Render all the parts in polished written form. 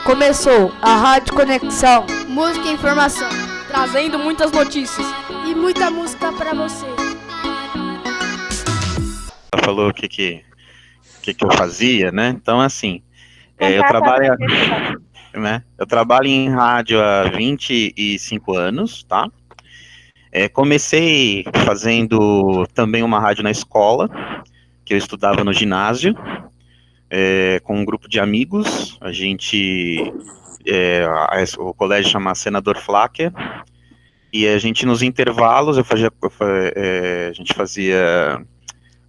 Começou a Rádio Conexão. Música e informação, trazendo muitas notícias e muita música para você. Falou o que eu fazia, né? Então, assim, eu trabalho em rádio há 25 anos, tá? Comecei fazendo também uma rádio na escola, que eu estudava no ginásio, com um grupo de amigos. A gente, o colégio chama Senador Flacker, e a gente nos intervalos, a gente fazia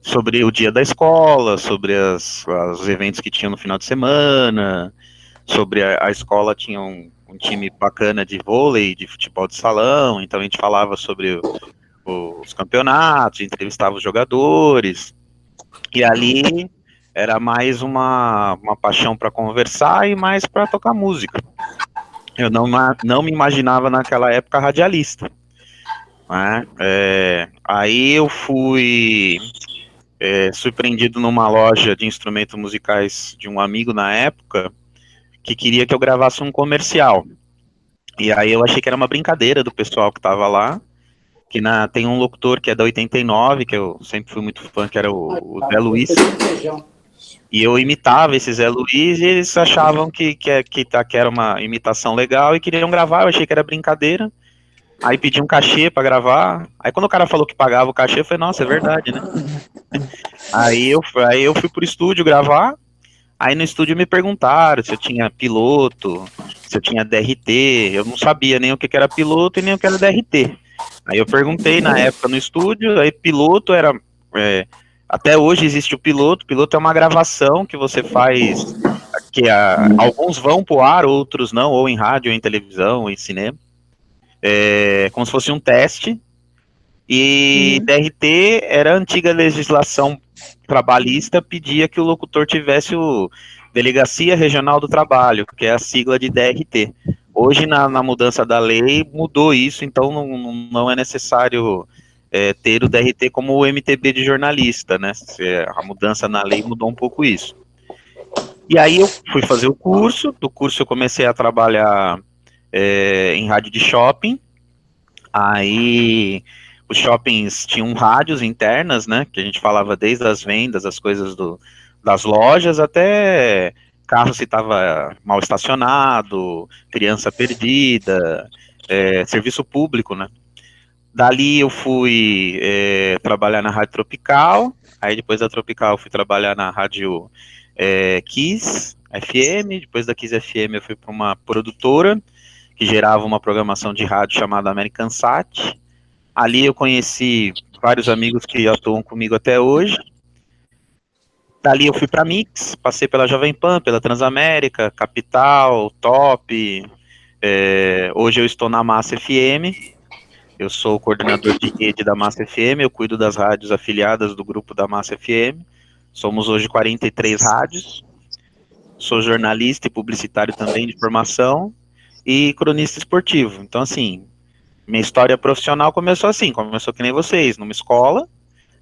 sobre o dia da escola, sobre os eventos que tinham no final de semana, sobre a escola tinha um time bacana de vôlei, de futebol de salão, então a gente falava sobre os campeonatos, entrevistava os jogadores, e ali era mais uma paixão para conversar e mais para tocar música. Eu não me imaginava naquela época radialista, né? Aí eu fui surpreendido numa loja de instrumentos musicais de um amigo na época, que queria que eu gravasse um comercial. E aí eu achei que era uma brincadeira do pessoal que tava lá, que tem um locutor que é da 89, que eu sempre fui muito fã, que era o Zé Luiz. E eu imitava esse Zé Luiz e eles achavam que era uma imitação legal e queriam gravar. Eu achei que era brincadeira. Aí pedi um cachê pra gravar. Aí quando o cara falou que pagava o cachê, eu falei, nossa, é verdade, né? Aí eu fui pro estúdio gravar. Aí no estúdio me perguntaram se eu tinha piloto, se eu tinha DRT. Eu não sabia nem o que era piloto e nem o que era DRT. Aí eu perguntei na época no estúdio, aí piloto era... até hoje existe o piloto. Piloto é uma gravação que você faz, que alguns vão pro ar, outros não, ou em rádio, ou em televisão, ou em cinema. Como se fosse um teste. E DRT era a antiga legislação trabalhista, pedia que o locutor tivesse o Delegacia Regional do Trabalho, que é a sigla de DRT. Hoje, na mudança da lei, mudou isso, então não é necessário ter o DRT como o MTB de jornalista, né? A mudança na lei mudou um pouco isso. E aí eu fui fazer o curso, do curso eu comecei a trabalhar em rádio de shopping. Aí os shoppings tinham rádios internas, né, que a gente falava desde as vendas, as coisas das lojas, até carro se estava mal estacionado, criança perdida, serviço público, né. Dali eu fui trabalhar na Rádio Tropical, aí depois da Tropical eu fui trabalhar na Rádio Kiss FM, depois da Kiss FM eu fui para uma produtora, que gerava uma programação de rádio chamada American Sat. Ali eu conheci vários amigos que atuam comigo até hoje. Dali eu fui para Mix, passei pela Jovem Pan, pela Transamérica, Capital, Top. Hoje eu estou na Massa FM. Eu sou o coordenador de rede da Massa FM, eu cuido das rádios afiliadas do grupo da Massa FM. Somos hoje 43 rádios. Sou jornalista e publicitário também de formação e cronista esportivo. Então, assim, minha história profissional começou assim, começou que nem vocês, numa escola,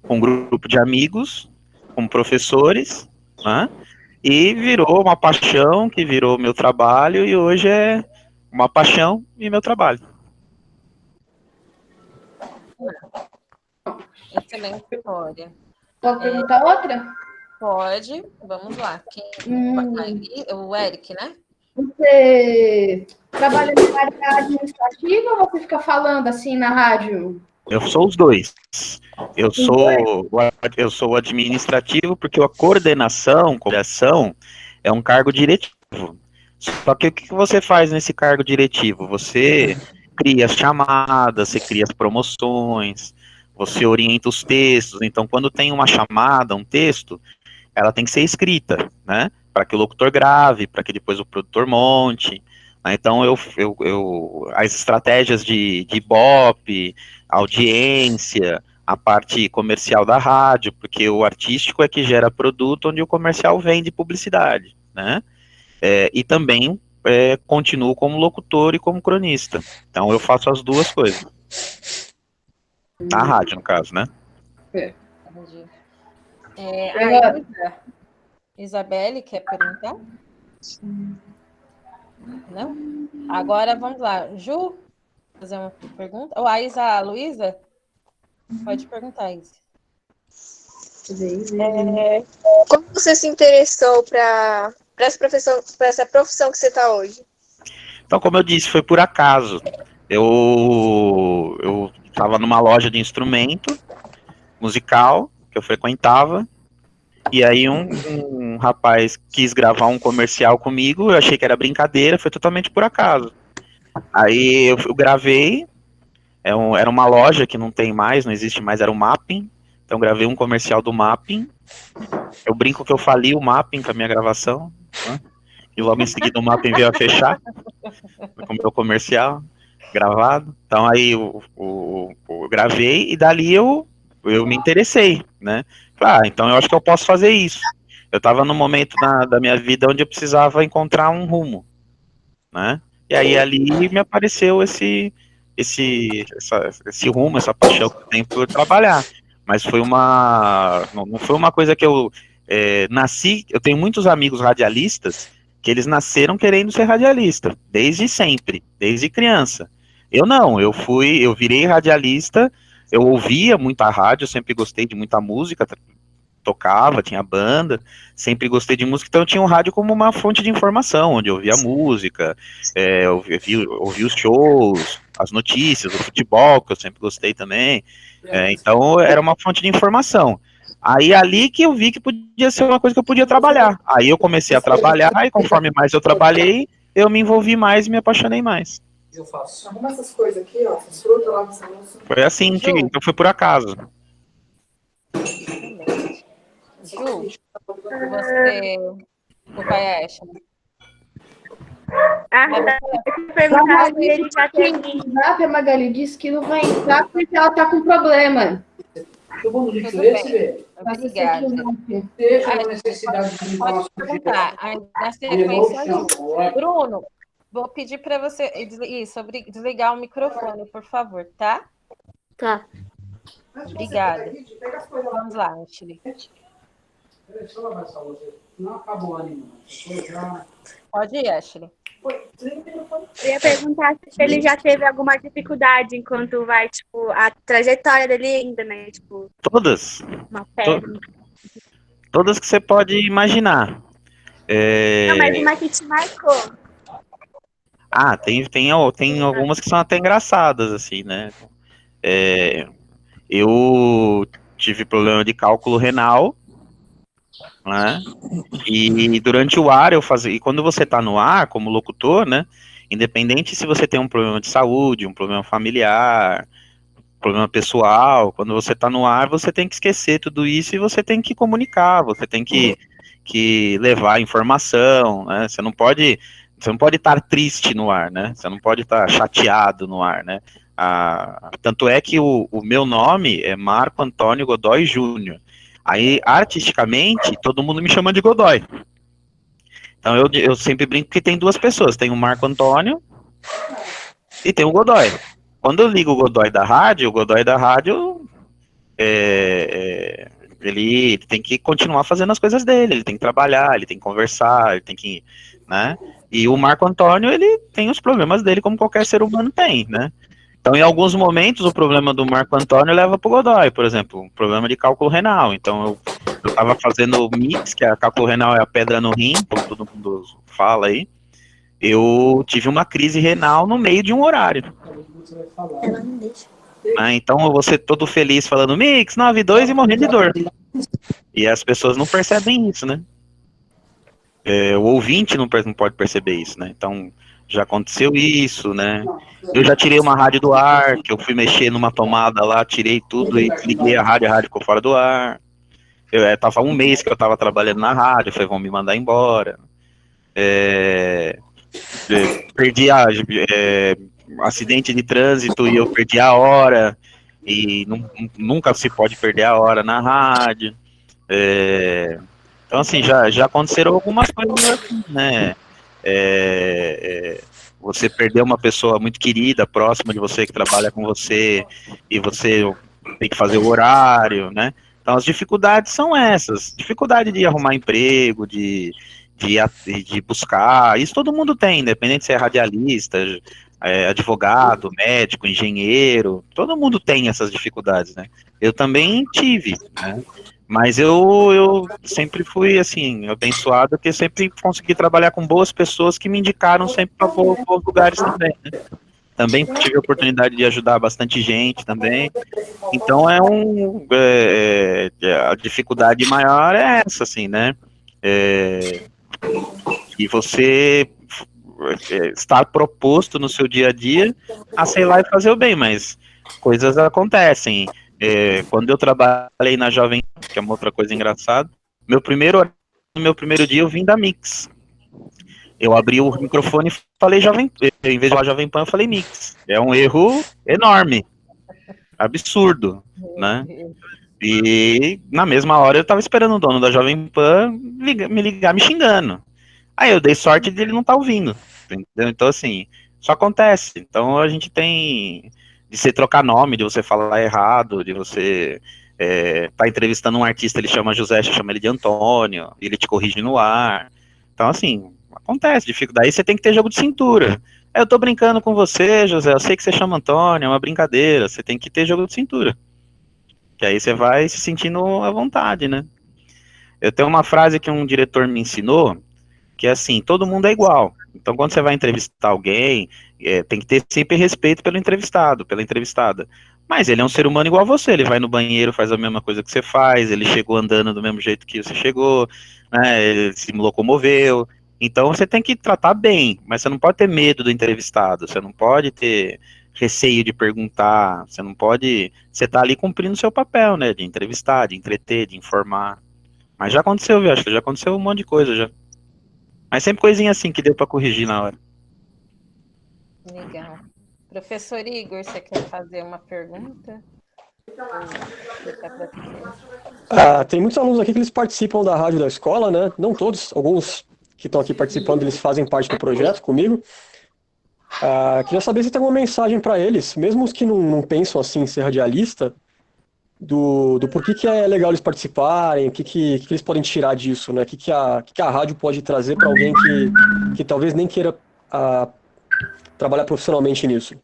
com um grupo de amigos, com professores, né? E virou uma paixão, que virou meu trabalho, e hoje é uma paixão e meu trabalho. Excelente história. Pode perguntar outra? Pode, vamos lá. O Eric, né? Você trabalha na área administrativa ou você fica falando assim na rádio? Eu sou os dois. Eu sou o administrativo, porque a coordenação é um cargo diretivo. Só que o que você faz nesse cargo diretivo? Você cria as chamadas, você cria as promoções, você orienta os textos. Então, quando tem uma chamada, um texto, ela tem que ser escrita, né? Para que o locutor grave, para que depois o produtor monte. Né? Então, as estratégias de Ibope, audiência, a parte comercial da rádio, porque o artístico é que gera produto, onde o comercial vende publicidade, né? E também continuo como locutor e como cronista. Então, eu faço as duas coisas. Na rádio, no caso, né? Entendi. A Isabelle quer perguntar? Não? Agora vamos lá. Ju, fazer uma pergunta? Ou a Luísa? Pode perguntar, Isa. Como você se interessou para essa profissão que você está hoje? Então, como eu disse, foi por acaso. Eu estava numa loja de instrumento musical que eu frequentava, e aí um rapaz quis gravar um comercial comigo, eu achei que era brincadeira, foi totalmente por acaso. Aí eu gravei, era uma loja que não tem mais, não existe mais, era o Mapping, então gravei um comercial do Mapping, eu brinco que eu fali o Mapping com a minha gravação, né? E logo em seguida o Mapping veio a fechar com o meu comercial gravado, então aí eu gravei e dali eu me interessei, né? Então eu acho que eu posso fazer isso. Eu estava num momento da minha vida onde eu precisava encontrar um rumo, né? E aí ali me apareceu esse rumo, essa paixão que eu tenho por trabalhar. Mas não foi uma coisa que eu nasci. Eu tenho muitos amigos radialistas que eles nasceram querendo ser radialista, desde sempre, desde criança. Eu não, eu virei radialista. Eu ouvia muita rádio, sempre gostei de muita música, tocava, tinha banda, sempre gostei de música, então eu tinha o rádio como uma fonte de informação, onde eu ouvia música, ouvia os shows, as notícias, o futebol, que eu sempre gostei também, então era uma fonte de informação. Aí ali que eu vi que podia ser uma coisa que eu podia trabalhar. Aí eu comecei a trabalhar, e conforme mais eu trabalhei, eu me envolvi mais e me apaixonei mais. Eu faço. Arruma essas coisas aqui, ó. Essas frutas lá dessa moça. Foi assim, então foi por acaso. Ju, você, o pai Ashley. Perguntar se ele já teve. A Magali disse que não vai entrar porque ela tá com problema. Eu vou no Tudo lixo bem. esse, velho. Obrigada. Deixa a necessidade de limpar Pode uma perguntar. Na sequência, Ju. Bruno, vou pedir para você desligar o microfone, por favor, tá? Tá. Obrigada. Vamos lá, Ashley. Deixa eu lavar essa louça. Não acabou ali, não. Pode ir, Ashley. Eu ia perguntar se ele já teve alguma dificuldade enquanto vai, tipo, a trajetória dele ainda, né? Tipo, Todas. uma pedra. Todas que você pode imaginar. Não, mas uma que te marcou. Ah, tem algumas que são até engraçadas, assim, né? Eu tive problema de cálculo renal, né? E durante o ar eu fazia. E quando você tá no ar, como locutor, né? Independente se você tem um problema de saúde, um problema familiar, problema pessoal, quando você tá no ar, você tem que esquecer tudo isso e você tem que comunicar, você tem que levar informação, né? Você não pode estar triste no ar, né? Você não pode estar chateado no ar, né? Tanto é que o meu nome é Marco Antônio Godoy Júnior. Aí, artisticamente, todo mundo me chama de Godoy. Então, eu sempre brinco que tem duas pessoas. Tem o Marco Antônio e tem o Godoy. Quando eu ligo o Godoy da rádio, ele tem que continuar fazendo as coisas dele, ele tem que trabalhar, ele tem que conversar, ele tem que, né? E o Marco Antônio, ele tem os problemas dele como qualquer ser humano tem, né? Então, em alguns momentos, o problema do Marco Antônio leva para o Godoy, por exemplo, um problema de cálculo renal. Então, eu estava fazendo mix, que a cálculo renal é a pedra no rim, como todo mundo fala aí. Eu tive uma crise renal no meio de um horário. Ela não deixa. Então, eu vou ser todo feliz falando mix 9-2 e morrendo de dor. E as pessoas não percebem isso, né? O ouvinte não pode perceber isso, né? Então, já aconteceu isso, né? Eu já tirei uma rádio do ar, que eu fui mexer numa tomada lá, tirei tudo e liguei a rádio ficou fora do ar. Tava um mês que eu tava trabalhando na rádio, falei, vão me mandar embora. Perdi acidente de trânsito e eu perdi a hora, e nunca se pode perder a hora na rádio. Então, assim, já aconteceram algumas coisas assim, né? Você perder uma pessoa muito querida, próxima de você, que trabalha com você, e você tem que fazer o horário, né? Então, as dificuldades são essas. Dificuldade de arrumar emprego, de de buscar. Isso todo mundo tem, independente se é radialista, advogado, médico, engenheiro, todo mundo tem essas dificuldades, né? Eu também tive, né? Mas eu sempre fui, assim, abençoado, porque sempre consegui trabalhar com boas pessoas que me indicaram sempre para bons lugares também, né? Também tive a oportunidade de ajudar bastante gente também. Então a dificuldade maior é essa, assim, né? E você estar proposto no seu dia a dia a sei lá e fazer o bem, mas coisas acontecem. Quando eu trabalhei na Jovem, que é uma outra coisa engraçada, no meu primeiro dia eu vim da Mix. Eu abri o microfone e falei Jovem, em vez de falar Jovem Pan, eu falei Mix. É um erro enorme, absurdo, né? E na mesma hora eu tava esperando o dono da Jovem Pan me ligar me xingando. Aí eu dei sorte de ele não estar ouvindo, entendeu? Então, assim, isso acontece. Então a gente tem de você trocar nome, de você falar errado, de você tá entrevistando um artista, ele chama José, você chama ele de Antônio, ele te corrige no ar. Então, assim, acontece, dificuldade. Aí você tem que ter jogo de cintura. Eu tô brincando com você, José, eu sei que você chama Antônio, é uma brincadeira, você tem que ter jogo de cintura. Que aí você vai se sentindo à vontade, né? Eu tenho uma frase que um diretor me ensinou, que é assim, todo mundo é igual. Então, quando você vai entrevistar alguém, tem que ter sempre respeito pelo entrevistado, pela entrevistada. Mas ele é um ser humano igual a você, ele vai no banheiro, faz a mesma coisa que você faz, ele chegou andando do mesmo jeito que você chegou, né, ele se locomoveu. Então, você tem que tratar bem, mas você não pode ter medo do entrevistado, você não pode ter receio de perguntar, você não pode... Você tá ali cumprindo o seu papel, né, de entrevistar, de entreter, de informar. Mas já aconteceu, viu? Acho que já aconteceu um monte de coisa já. Mas sempre coisinha assim que deu para corrigir na hora. Legal. Professor Igor, você quer fazer uma pergunta? Tem muitos alunos aqui que eles participam da rádio da escola, né? Não todos, alguns que estão aqui participando, eles fazem parte do projeto comigo. Queria saber se tem alguma mensagem para eles, mesmo os que não pensam assim em ser radialista, do porquê que é legal eles participarem, o que eles podem tirar disso, né? O que a rádio pode trazer para alguém que talvez nem queira trabalhar profissionalmente nisso.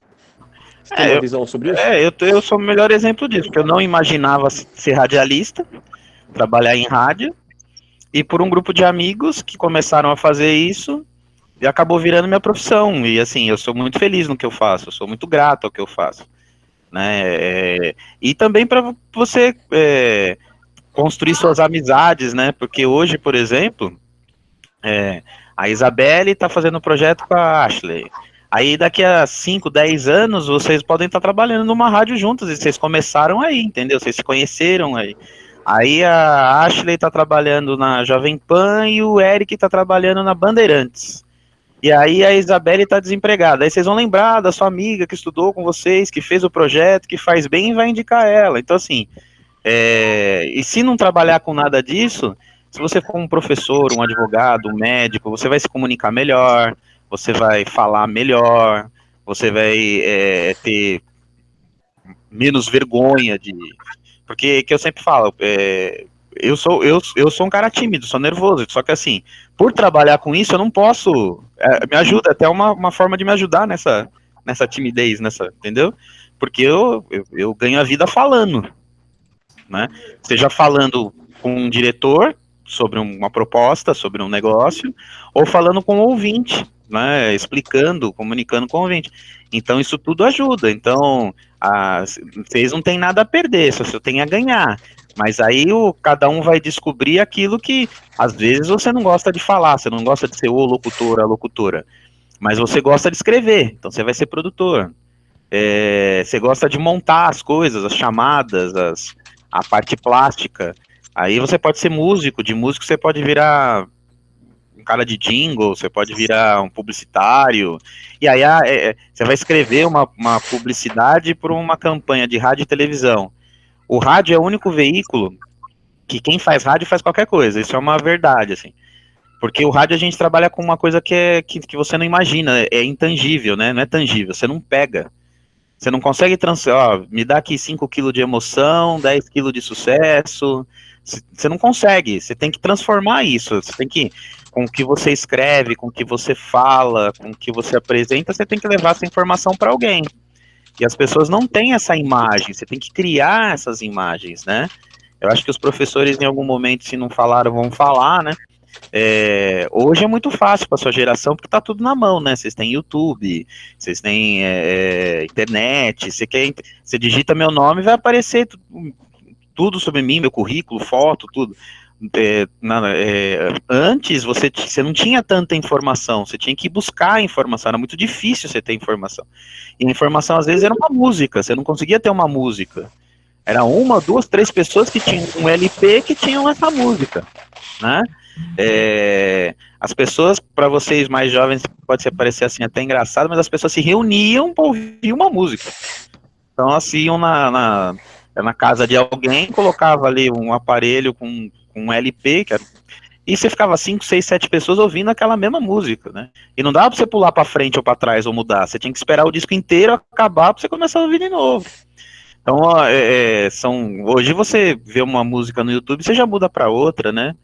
Você tem uma visão sobre isso? Eu sou o melhor exemplo disso, porque eu não imaginava ser radialista, trabalhar em rádio, e por um grupo de amigos que começaram a fazer isso, e acabou virando minha profissão. E assim, eu sou muito feliz no que eu faço, eu sou muito grato ao que eu faço. Né? E também para você construir suas amizades, né? Porque hoje, por exemplo, a Isabelle está fazendo um projeto com a Ashley. Aí daqui a 5, 10 anos, vocês podem estar trabalhando numa rádio juntos, e vocês começaram aí, entendeu? Vocês se conheceram aí. Aí a Ashley está trabalhando na Jovem Pan e o Eric está trabalhando na Bandeirantes. E aí a Isabelle está desempregada. Aí vocês vão lembrar da sua amiga que estudou com vocês, que fez o projeto, que faz bem e vai indicar ela. Então, assim, e se não trabalhar com nada disso, se você for um professor, um advogado, um médico, você vai se comunicar melhor, você vai falar melhor, você vai ter menos vergonha de... Porque que eu sempre falo, eu sou um cara tímido, sou nervoso, só que assim, por trabalhar com isso, eu não posso, me ajuda, até uma forma de me ajudar nessa timidez, entendeu? Porque eu ganho a vida falando, né? Seja falando com um diretor sobre uma proposta, sobre um negócio, ou falando com um ouvinte, né? Explicando, comunicando com o ouvinte. Então isso tudo ajuda. Então vocês não têm nada a perder, só tem a ganhar. Mas aí cada um vai descobrir aquilo que às vezes você não gosta de falar, você não gosta de ser o locutor, a locutora, mas você gosta de escrever, então você vai ser produtor. Você gosta de montar as coisas, as chamadas, a parte plástica. Aí você pode ser músico, de músico você pode virar um cara de jingle, você pode virar um publicitário, e aí você vai escrever uma publicidade por uma campanha de rádio e televisão. O rádio é o único veículo que quem faz rádio faz qualquer coisa, isso é uma verdade, assim. Porque o rádio a gente trabalha com uma coisa que você não imagina, é intangível, né? Não é tangível, você não pega. Você não consegue me dá aqui 5 quilos de emoção, 10 quilos de sucesso. Você não consegue, você tem que transformar isso, você tem que com o que você escreve, com o que você fala, com o que você apresenta, você tem que levar essa informação para alguém. E as pessoas não têm essa imagem, você tem que criar essas imagens, né? Eu acho que os professores, em algum momento, se não falaram, vão falar, né? Hoje é muito fácil para sua geração, porque tá tudo na mão, né? Vocês têm YouTube, vocês têm internet, você digita meu nome, vai aparecer tudo sobre mim, meu currículo, foto, tudo. Antes você não tinha tanta informação, você tinha que buscar a informação, era muito difícil você ter informação. E a informação às vezes era uma música, você não conseguia ter uma música. Era uma, duas, três pessoas que tinham um LP que tinham essa música, né? As pessoas, para vocês mais jovens, pode parecer assim até engraçado, mas as pessoas se reuniam para ouvir uma música. Então, assim, iam na casa de alguém, colocava ali um aparelho com um LP, e você ficava 5, 6, 7 pessoas ouvindo aquela mesma música, né? E não dava pra você pular pra frente ou pra trás ou mudar, você tinha que esperar o disco inteiro acabar pra você começar a ouvir de novo. Então, hoje você vê uma música no YouTube, você já muda pra outra, né?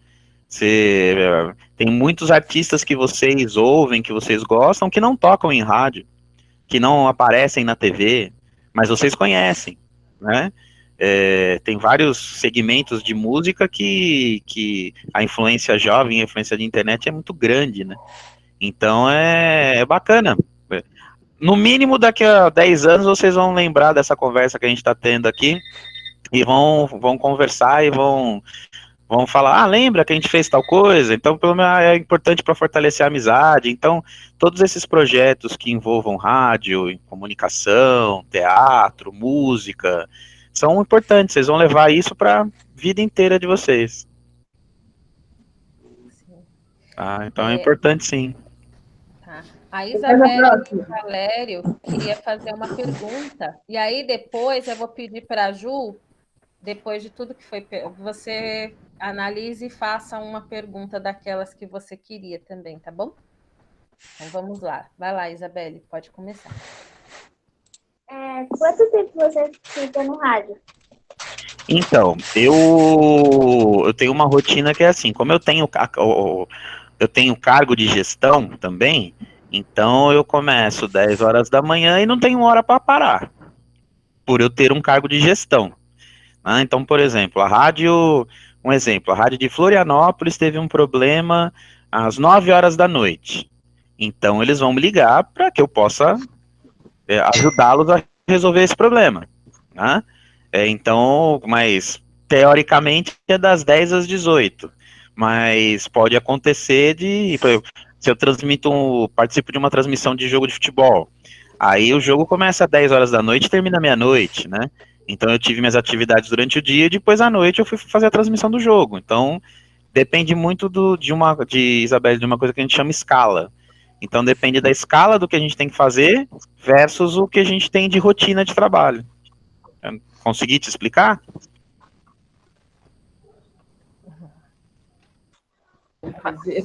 Tem muitos artistas que vocês ouvem, que vocês gostam, que não tocam em rádio, que não aparecem na TV, mas vocês conhecem, né? Tem vários segmentos de música que a influência jovem, a influência de internet é muito grande, né? Então é bacana. No mínimo daqui a 10 anos vocês vão lembrar dessa conversa que a gente está tendo aqui e vão conversar e vão falar, lembra que a gente fez tal coisa? Então, pelo menos é importante para fortalecer a amizade. Então, todos esses projetos que envolvam rádio, comunicação, teatro, música, são importantes, vocês vão levar isso para a vida inteira de vocês. Então é importante, sim. Tá. A Isabela e o Valério queria fazer uma pergunta, e aí depois eu vou pedir para a Ju, depois de tudo que foi, você analise e faça uma pergunta daquelas que você queria também, tá bom? Então vamos lá. Vai lá, Isabelle, pode começar. Quanto tempo você fica no rádio? Então, eu tenho uma rotina que é assim, como eu tenho cargo de gestão também, então eu começo 10 horas da manhã e não tenho hora para parar, por eu ter um cargo de gestão. Então, por exemplo, a rádio de Florianópolis teve um problema às 9 horas da noite. Então, eles vão me ligar para que eu possa ajudá-los a resolver esse problema. Né? Então, mas teoricamente é das 10 às 18. Mas pode acontecer se eu participo de uma transmissão de jogo de futebol, aí o jogo começa às 10 horas da noite e termina meia-noite, né? Então eu tive minhas atividades durante o dia e depois à noite eu fui fazer a transmissão do jogo. Então depende muito Isabelle, de uma coisa que a gente chama escala. Então depende da escala do que a gente tem que fazer versus o que a gente tem de rotina de trabalho. Consegui te explicar?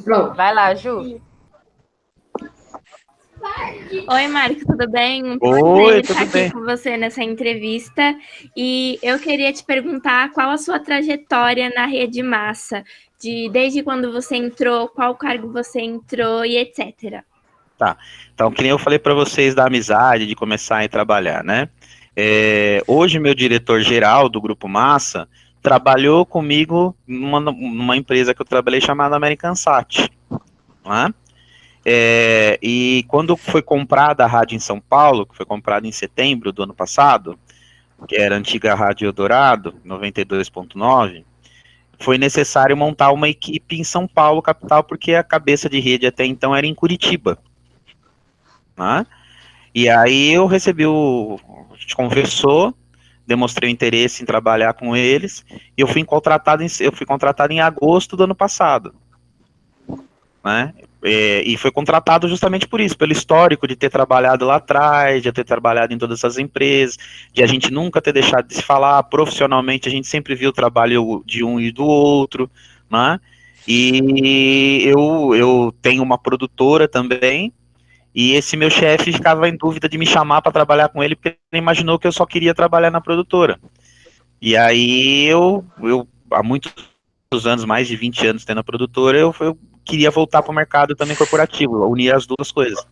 Pronto. Vai lá, Ju. Oi, Marcos, tudo bem? Oi, prazer tudo estar bem. aqui com você nessa entrevista. E eu queria te perguntar qual a sua trajetória na Rede Massa, desde quando você entrou, qual cargo você entrou e etc. Tá. Então, que nem eu falei para vocês da amizade, de começar a trabalhar, né? Hoje, meu diretor-geral do Grupo Massa trabalhou comigo numa empresa que eu trabalhei chamada American Sat. Né? E quando foi comprada a rádio em São Paulo, que foi comprada em setembro do ano passado, que era a antiga Rádio Eldorado, 92.9, foi necessário montar uma equipe em São Paulo, capital, porque a cabeça de rede até então era em Curitiba. Né? E aí a gente conversou, demonstrei interesse em trabalhar com eles, e eu fui contratado em agosto do ano passado. Né? E foi contratado justamente por isso, pelo histórico de ter trabalhado lá atrás, de ter trabalhado em todas essas empresas, de a gente nunca ter deixado de se falar, profissionalmente a gente sempre viu o trabalho de um e do outro, né? E eu tenho uma produtora também, e esse meu chefe ficava em dúvida de me chamar para trabalhar com ele, porque ele imaginou que eu só queria trabalhar na produtora. E aí eu há muitos anos, mais de 20 anos tendo a produtora, eu queria voltar para o mercado também corporativo, unir as duas coisas.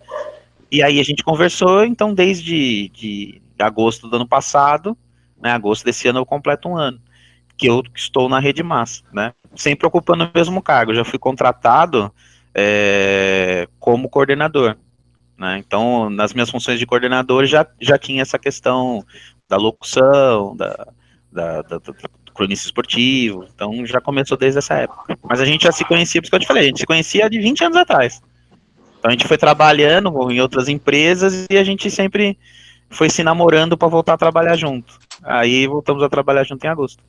E aí a gente conversou, então desde de agosto do ano passado, né, agosto desse ano eu completo um ano, que eu estou na Rede Massa, né, sempre ocupando o mesmo cargo, já fui contratado como coordenador, né, então nas minhas funções de coordenador já tinha essa questão da locução, do cronista esportivo, então já começou desde essa época. Mas a gente já se conhecia, por isso que eu te falei, a gente se conhecia de 20 anos atrás. Então a gente foi trabalhando em outras empresas e a gente sempre foi se namorando para voltar a trabalhar junto. Aí voltamos a trabalhar junto em agosto.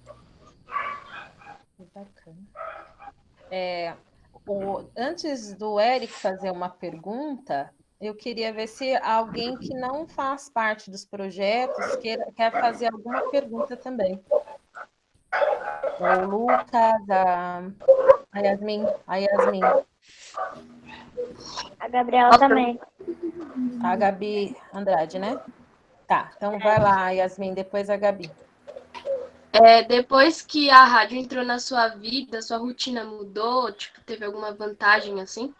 Bacana. Antes do Eric fazer uma pergunta, eu queria ver se alguém que não faz parte dos projetos quer fazer alguma pergunta também. O Lucas, a Yasmin. A Gabriela também. A Gabi Andrade, né? Tá, então vai lá, Yasmin, depois a Gabi. Depois que a rádio entrou na sua vida, sua rotina mudou? Tipo, teve alguma vantagem assim?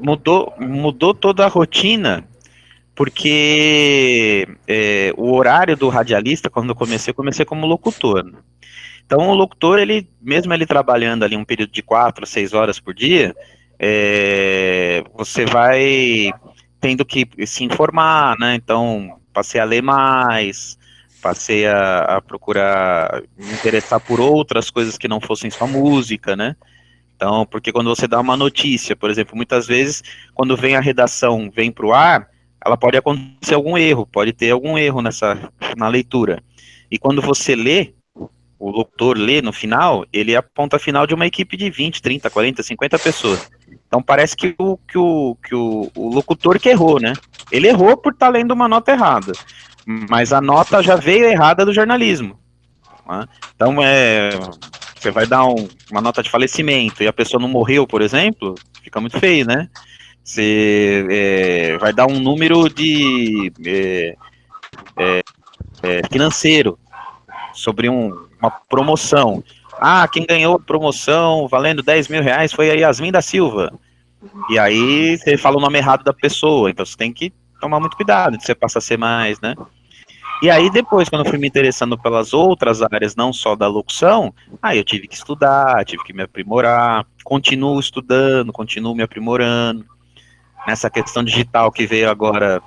Mudou toda a rotina, porque o horário do radialista, quando eu comecei como locutor. Então o locutor, mesmo ele trabalhando ali um período de 4 a 6 horas por dia, você vai tendo que se informar, né? Então passei a ler mais, passei a procurar me interessar por outras coisas que não fossem só música, né? Então, porque quando você dá uma notícia, por exemplo, muitas vezes, quando vem a redação, vem para o ar, ela pode acontecer algum erro, pode ter algum erro na leitura. E quando você lê, o locutor lê no final, ele é a ponta final de uma equipe de 20, 30, 40, 50 pessoas. Então parece que o locutor que errou, né? Ele errou por estar lendo uma nota errada, mas a nota já veio errada do jornalismo. Né? Então você vai dar uma nota de falecimento e a pessoa não morreu, por exemplo, fica muito feio, né? Você vai dar um número de financeiro sobre uma promoção. Quem ganhou a promoção valendo 10 mil reais foi a Yasmin da Silva. E aí você fala o nome errado da pessoa, então você tem que tomar muito cuidado, você passa a ser mais, né? E aí depois, quando eu fui me interessando pelas outras áreas, não só da locução, aí eu tive que estudar, tive que me aprimorar, continuo estudando, continuo me aprimorando. Nessa questão digital que veio agora,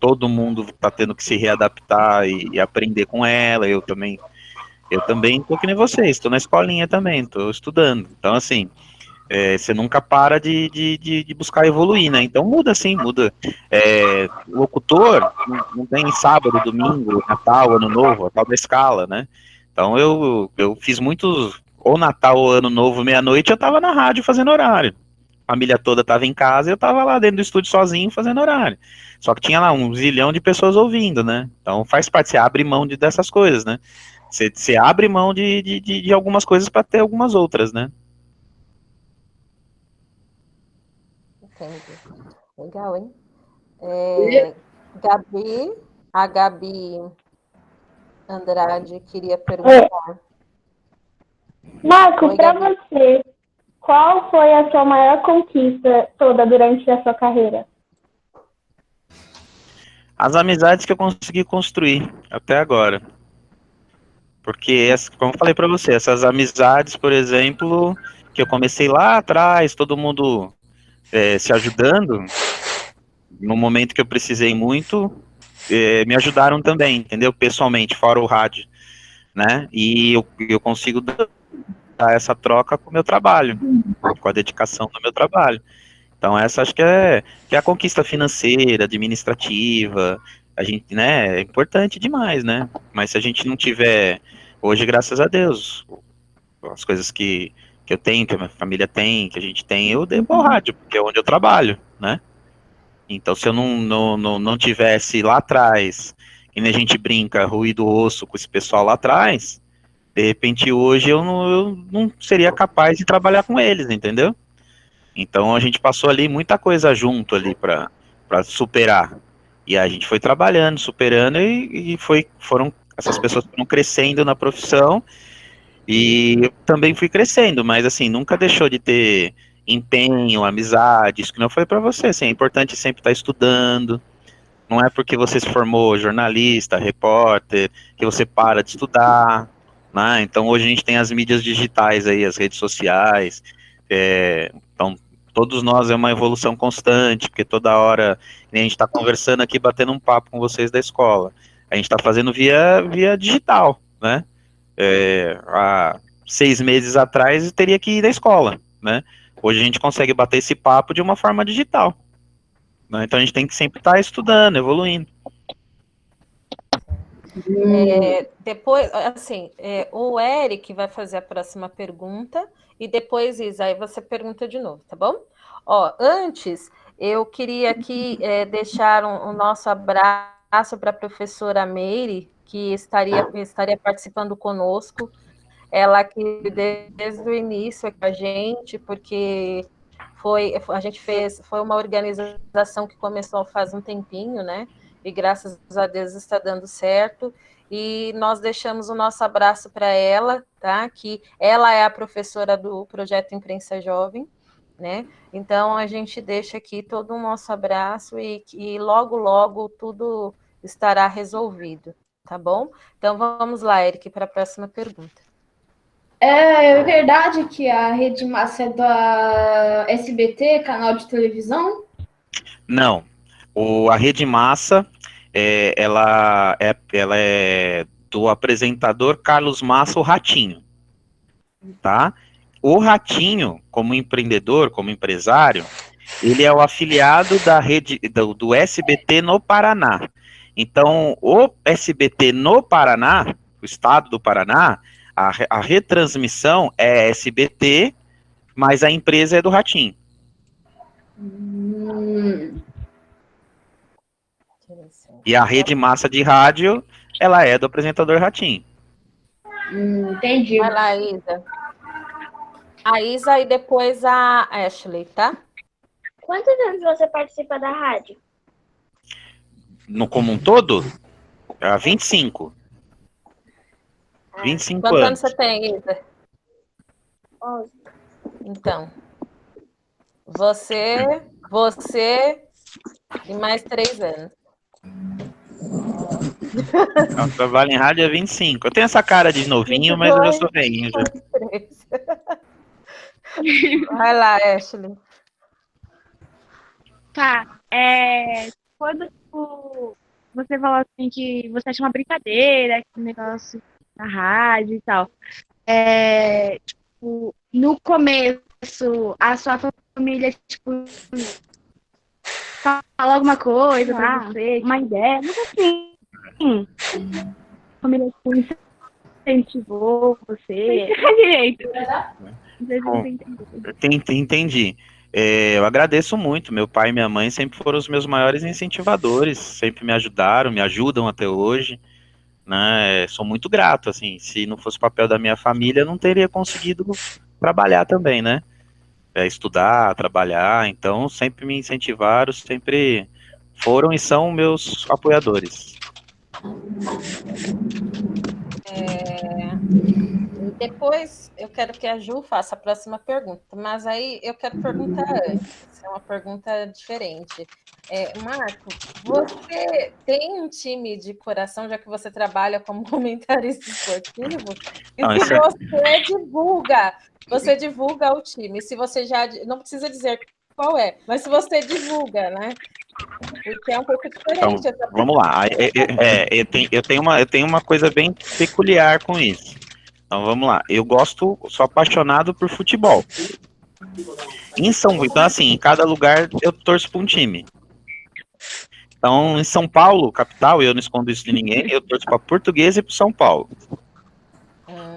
todo mundo está tendo que se readaptar e aprender com ela, eu também tô que nem vocês, estou na escolinha também, estou estudando. Então, assim, você nunca para de buscar evoluir, né? Então muda sim, muda. Locutor não tem sábado, domingo, Natal, Ano Novo, a tal da escala, né? Então eu fiz muitos, ou Natal ou Ano Novo, meia-noite, eu tava na rádio fazendo horário. A família toda tava em casa e eu tava lá dentro do estúdio sozinho fazendo horário. Só que tinha lá 1 zilhão de pessoas ouvindo, né? Então faz parte, você abre mão dessas coisas, né? Você abre mão de algumas coisas para ter algumas outras, né? Entendi. Legal, hein? A Gabi Andrade queria perguntar. Marco, Oi, para Gabi. você, qual foi a sua maior conquista toda durante a sua carreira? As amizades que eu consegui construir até agora. Porque, como eu falei para você, essas amizades, por exemplo, que eu comecei lá atrás, todo mundo se ajudando, no momento que eu precisei muito, me ajudaram também, entendeu? Pessoalmente, fora o rádio, né? E eu consigo dar essa troca com o meu trabalho, com a dedicação do meu trabalho. Então essa acho que é a conquista financeira, administrativa, a gente, né, é importante demais, né? Mas se a gente não tiver, hoje, graças a Deus, as coisas que eu tenho, que a minha família tem, que a gente tem, eu devo ao rádio, porque é onde eu trabalho, né? Então se eu não tivesse lá atrás, e nem a gente brinca, ruído osso com esse pessoal lá atrás, de repente hoje eu não seria capaz de trabalhar com eles, entendeu? Então a gente passou ali muita coisa junto ali para superar. E a gente foi trabalhando, superando, e essas pessoas foram crescendo na profissão, E eu também fui crescendo, mas assim, nunca deixou de ter empenho, amizade, isso que não foi para você, assim, é importante sempre estar estudando, não é porque você se formou jornalista, repórter, que você para de estudar, né? Então hoje a gente tem as mídias digitais aí, as redes sociais, então todos nós é uma evolução constante, porque toda hora a gente está conversando aqui, batendo um papo com vocês da escola, a gente está fazendo via digital, né? Há 6 meses atrás teria que ir na escola, né? Hoje a gente consegue bater esse papo de uma forma digital, né? Então a gente tem que sempre estar estudando, evoluindo. Depois, assim, o Eric vai fazer a próxima pergunta e depois, Isa, aí você pergunta de novo, tá bom? Ó, antes, eu queria aqui deixar o nosso abraço para a professora Meire, que estaria participando conosco. Ela que desde o início é com a gente, porque foi uma organização que começou faz um tempinho, né? E graças a Deus está dando certo. E nós deixamos o nosso abraço para ela, tá? Que ela é a professora do Projeto Imprensa Jovem, né? Então a gente deixa aqui todo o nosso abraço e logo, logo tudo estará resolvido, tá bom? Então vamos lá, Eric, para a próxima pergunta. É verdade que a Rede Massa é da SBT, canal de televisão? Não, a Rede Massa, ela é do apresentador Carlos Massa, o Ratinho, tá? O Ratinho, como empreendedor, como empresário, ele é o afiliado da rede do SBT no Paraná. Então, o SBT no Paraná, o estado do Paraná, a retransmissão é SBT, mas a empresa é do Ratinho. E a Rede Massa de rádio, ela é do apresentador Ratinho. Entendi. Vai lá, Isa. A Isa e depois a Ashley, tá? Quantos anos você participa da rádio? No como um todo? 25. 25 Quantos anos. anos você tem, Isa? 11. Então, você e mais 3 anos. Eu trabalho em rádio há 25. Eu tenho essa cara de novinho, mas eu já sou velhinho já. Vai lá, Ashley. Tá, quando tipo, você falou assim que você acha uma brincadeira, que negócio na rádio e tal, tipo, no começo, a sua família, tipo, fala alguma coisa pra você, uma ideia, mas assim, a família tipo, incentivou você, direito. Não sei se você entendeu. Entendi. Eu agradeço muito. Meu pai e minha mãe sempre foram os meus maiores incentivadores, sempre me ajudaram, me ajudam até hoje, né? Sou muito grato, assim. Se não fosse o papel da minha família, eu não teria conseguido trabalhar também, né? Estudar, trabalhar. Então, sempre me incentivaram, sempre foram e são meus apoiadores. Depois eu quero que a Ju faça a próxima pergunta, mas aí eu quero perguntar antes, é uma pergunta diferente. Marco, você tem um time de coração, já que você trabalha como comentarista esportivo? E Não, se você divulga o time, se você já, não precisa dizer qual é, mas se você divulga, né? Porque é um pouco diferente. Então, vamos lá. Eu tenho uma coisa bem peculiar com isso. Então vamos lá. Sou apaixonado por futebol. Então assim, em cada lugar eu torço para um time. Então, em São Paulo, capital, eu não escondo isso de ninguém, eu torço para Portuguesa e para São Paulo.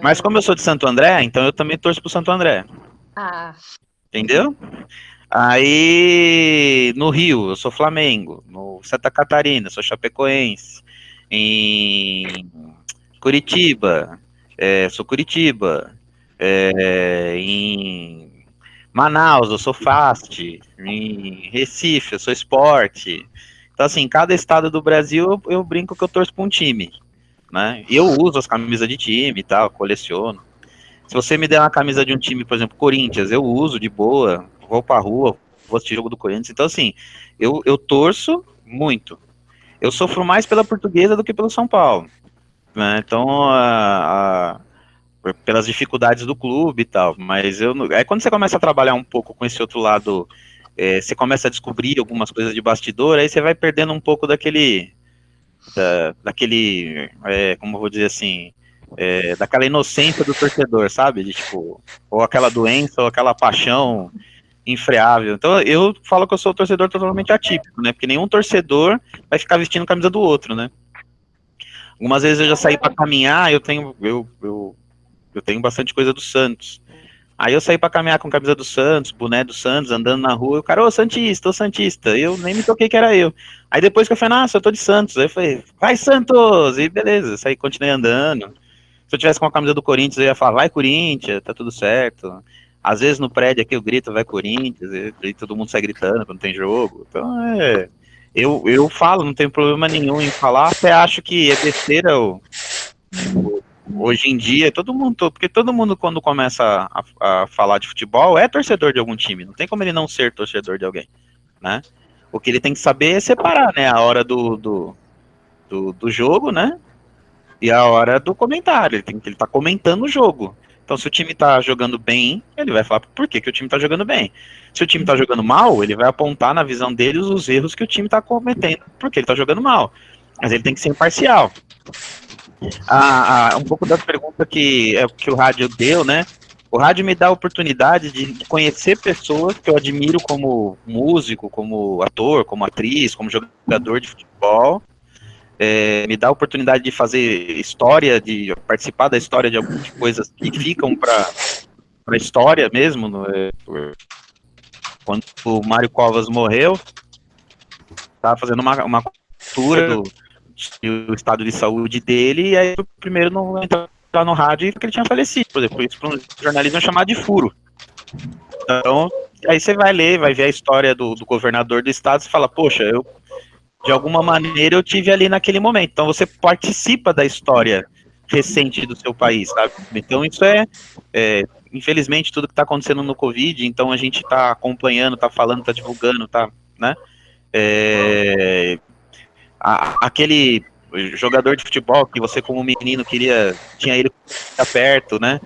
Mas como eu sou de Santo André, então eu também torço para Santo André. Entendeu? Aí, no Rio, eu sou Flamengo. No Santa Catarina, eu sou Chapecoense. Em Curitiba, sou Curitiba. Em Manaus, eu sou Fast. Em Recife, eu sou Sport. Então, assim, em cada estado do Brasil, eu brinco que eu torço para um time, né? E eu uso as camisas de time e tal, coleciono. Se você me der uma camisa de um time, por exemplo, Corinthians, eu uso de boa, vou pra rua, vou assistir jogo do Corinthians. Então, assim, eu torço muito. Eu sofro mais pela Portuguesa do que pelo São Paulo, né? Então, pelas dificuldades do clube e tal. Mas aí quando você começa a trabalhar um pouco com esse outro lado, você começa a descobrir algumas coisas de bastidor, aí você vai perdendo um pouco daquele, como eu vou dizer assim, daquela inocência do torcedor, sabe? De, tipo, ou aquela doença, ou aquela paixão infreável. Então eu falo que eu sou um torcedor totalmente atípico, né? Porque nenhum torcedor vai ficar vestindo a camisa do outro, né? Algumas vezes eu já saí para caminhar, eu tenho bastante coisa do Santos. Aí eu saí para caminhar com a camisa do Santos, boné do Santos, andando na rua, e o cara, ô Santista, ô Santista, eu nem me toquei que era eu. Aí depois que eu falei, nossa, eu tô de Santos, aí eu falei, vai Santos! E beleza, saí, continuei andando. Se eu tivesse com a camisa do Corinthians, eu ia falar, vai Corinthians, tá tudo certo. Às vezes no prédio aqui eu grito, vai Corinthians, e todo mundo sai gritando quando tem jogo. Então eu falo, não tenho problema nenhum em falar, até acho que é besteira hoje em dia, porque todo mundo quando começa a falar de futebol é torcedor de algum time, não tem como ele não ser torcedor de alguém, né? O que ele tem que saber é separar, né, a hora do jogo, né, e a hora do comentário, ele tá comentando o jogo. Então, se o time tá jogando bem, ele vai falar por que o time tá jogando bem. Se o time tá jogando mal, ele vai apontar na visão deles os erros que o time tá cometendo, porque ele tá jogando mal. Mas ele tem que ser imparcial. Um pouco das perguntas que o rádio deu, né? O rádio me dá a oportunidade de conhecer pessoas que eu admiro como músico, como ator, como atriz, como jogador de futebol. Me dá a oportunidade de fazer história, de participar da história de algumas coisas que ficam para a história mesmo. Quando o Mário Covas morreu, estava fazendo uma cultura do estado de saúde dele, e aí o primeiro não entrar no rádio porque ele tinha falecido, por exemplo, isso para um jornalismo é chamado de furo. Então, aí você vai ler, vai ver a história do governador do estado e fala, poxa, de alguma maneira eu tive ali naquele momento. Então você participa da história recente do seu país, sabe? Então isso infelizmente, tudo que está acontecendo no Covid, então a gente está acompanhando, está falando, está divulgando, tá, né? Aquele jogador de futebol que você como menino tinha ele perto, né?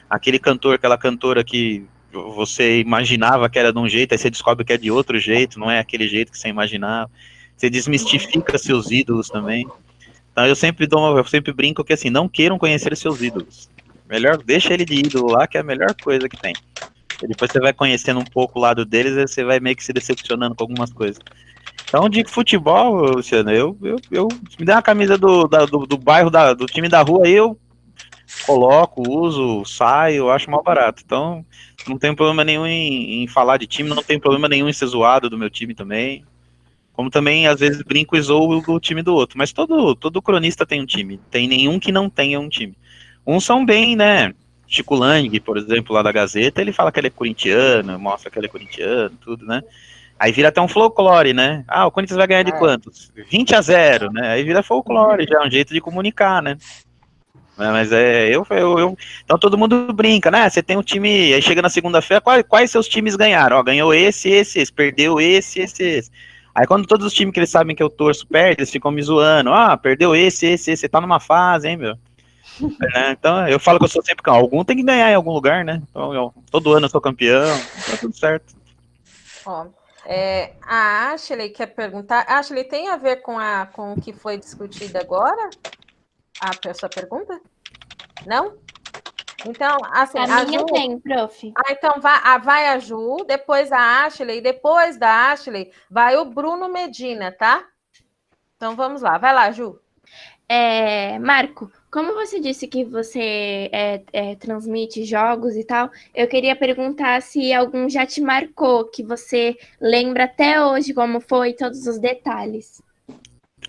Aquele cantor, aquela cantora que você imaginava que era de um jeito, aí você descobre que é de outro jeito, não é aquele jeito que você imaginava. Você desmistifica seus ídolos também. Então eu sempre brinco que assim, não queiram conhecer seus ídolos. Melhor, deixa ele de ídolo lá, que é a melhor coisa que tem. E depois você vai conhecendo um pouco o lado deles, e você vai meio que se decepcionando com algumas coisas. Então, de futebol, Luciano, eu me dá uma camisa do bairro, do time da rua, aí eu coloco, uso, saio, eu acho mal barato. Então, não tenho problema nenhum em falar de time, não tenho problema nenhum em ser zoado do meu time também. Como também, às vezes, brinco e zoo o time do outro. Mas todo cronista tem um time. Tem nenhum que não tenha um time. Uns são bem, né? Chico Lang, por exemplo, lá da Gazeta, ele fala que ele é corintiano, mostra que ele é corintiano, tudo, né? Aí vira até um folclore, né? O Corinthians vai ganhar de quantos? 20-0, né? Aí vira folclore, já é um jeito de comunicar, né? Mas então todo mundo brinca, né? Você tem um time, aí chega na segunda-feira, quais seus times ganharam? Ganhou esse, perdeu esse. Aí quando todos os times que eles sabem que eu torço perdem, eles ficam me zoando. Perdeu esse, você tá numa fase, hein, meu? Então eu falo que eu sou sempre campeão. Algum tem que ganhar em algum lugar, né? Então todo ano eu sou campeão, tá tudo certo. A Ashley quer perguntar. Ashley, tem a ver com o que foi discutido agora? A sua pergunta? Não? Então, assim, a minha Ju... tem, prof. Então vai a Ju, depois a Ashley, depois da Ashley vai o Bruno Medina, tá? Então vamos lá, vai lá, Ju. Marco, como você disse que você transmite jogos e tal, eu queria perguntar se algum já te marcou, que você lembra até hoje como foi, todos os detalhes.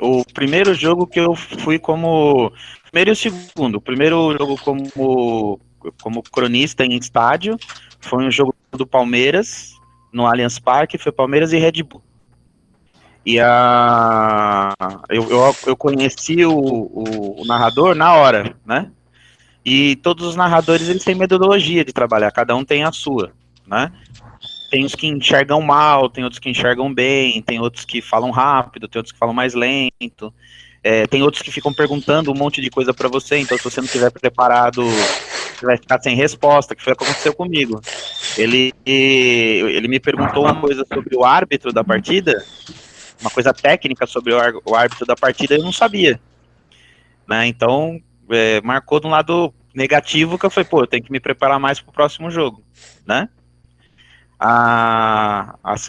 O primeiro jogo que eu fui como... Primeiro e o segundo. O primeiro jogo como cronista em estádio foi um jogo do Palmeiras, no Allianz Parque, foi Palmeiras e Red Bull. E eu conheci o narrador na hora, né? E todos os narradores, eles têm metodologia de trabalhar, cada um tem a sua, né? Tem uns que enxergam mal, tem outros que enxergam bem, tem outros que falam rápido, tem outros que falam mais lento, tem outros que ficam perguntando um monte de coisa para você, então se você não estiver preparado, você vai ficar sem resposta, que foi o que aconteceu comigo. Ele me perguntou uma coisa sobre o árbitro da partida, uma coisa técnica sobre o árbitro da partida, eu não sabia, né? Então, marcou de um lado negativo, que eu falei, pô, eu tenho que me preparar mais para o próximo jogo, né?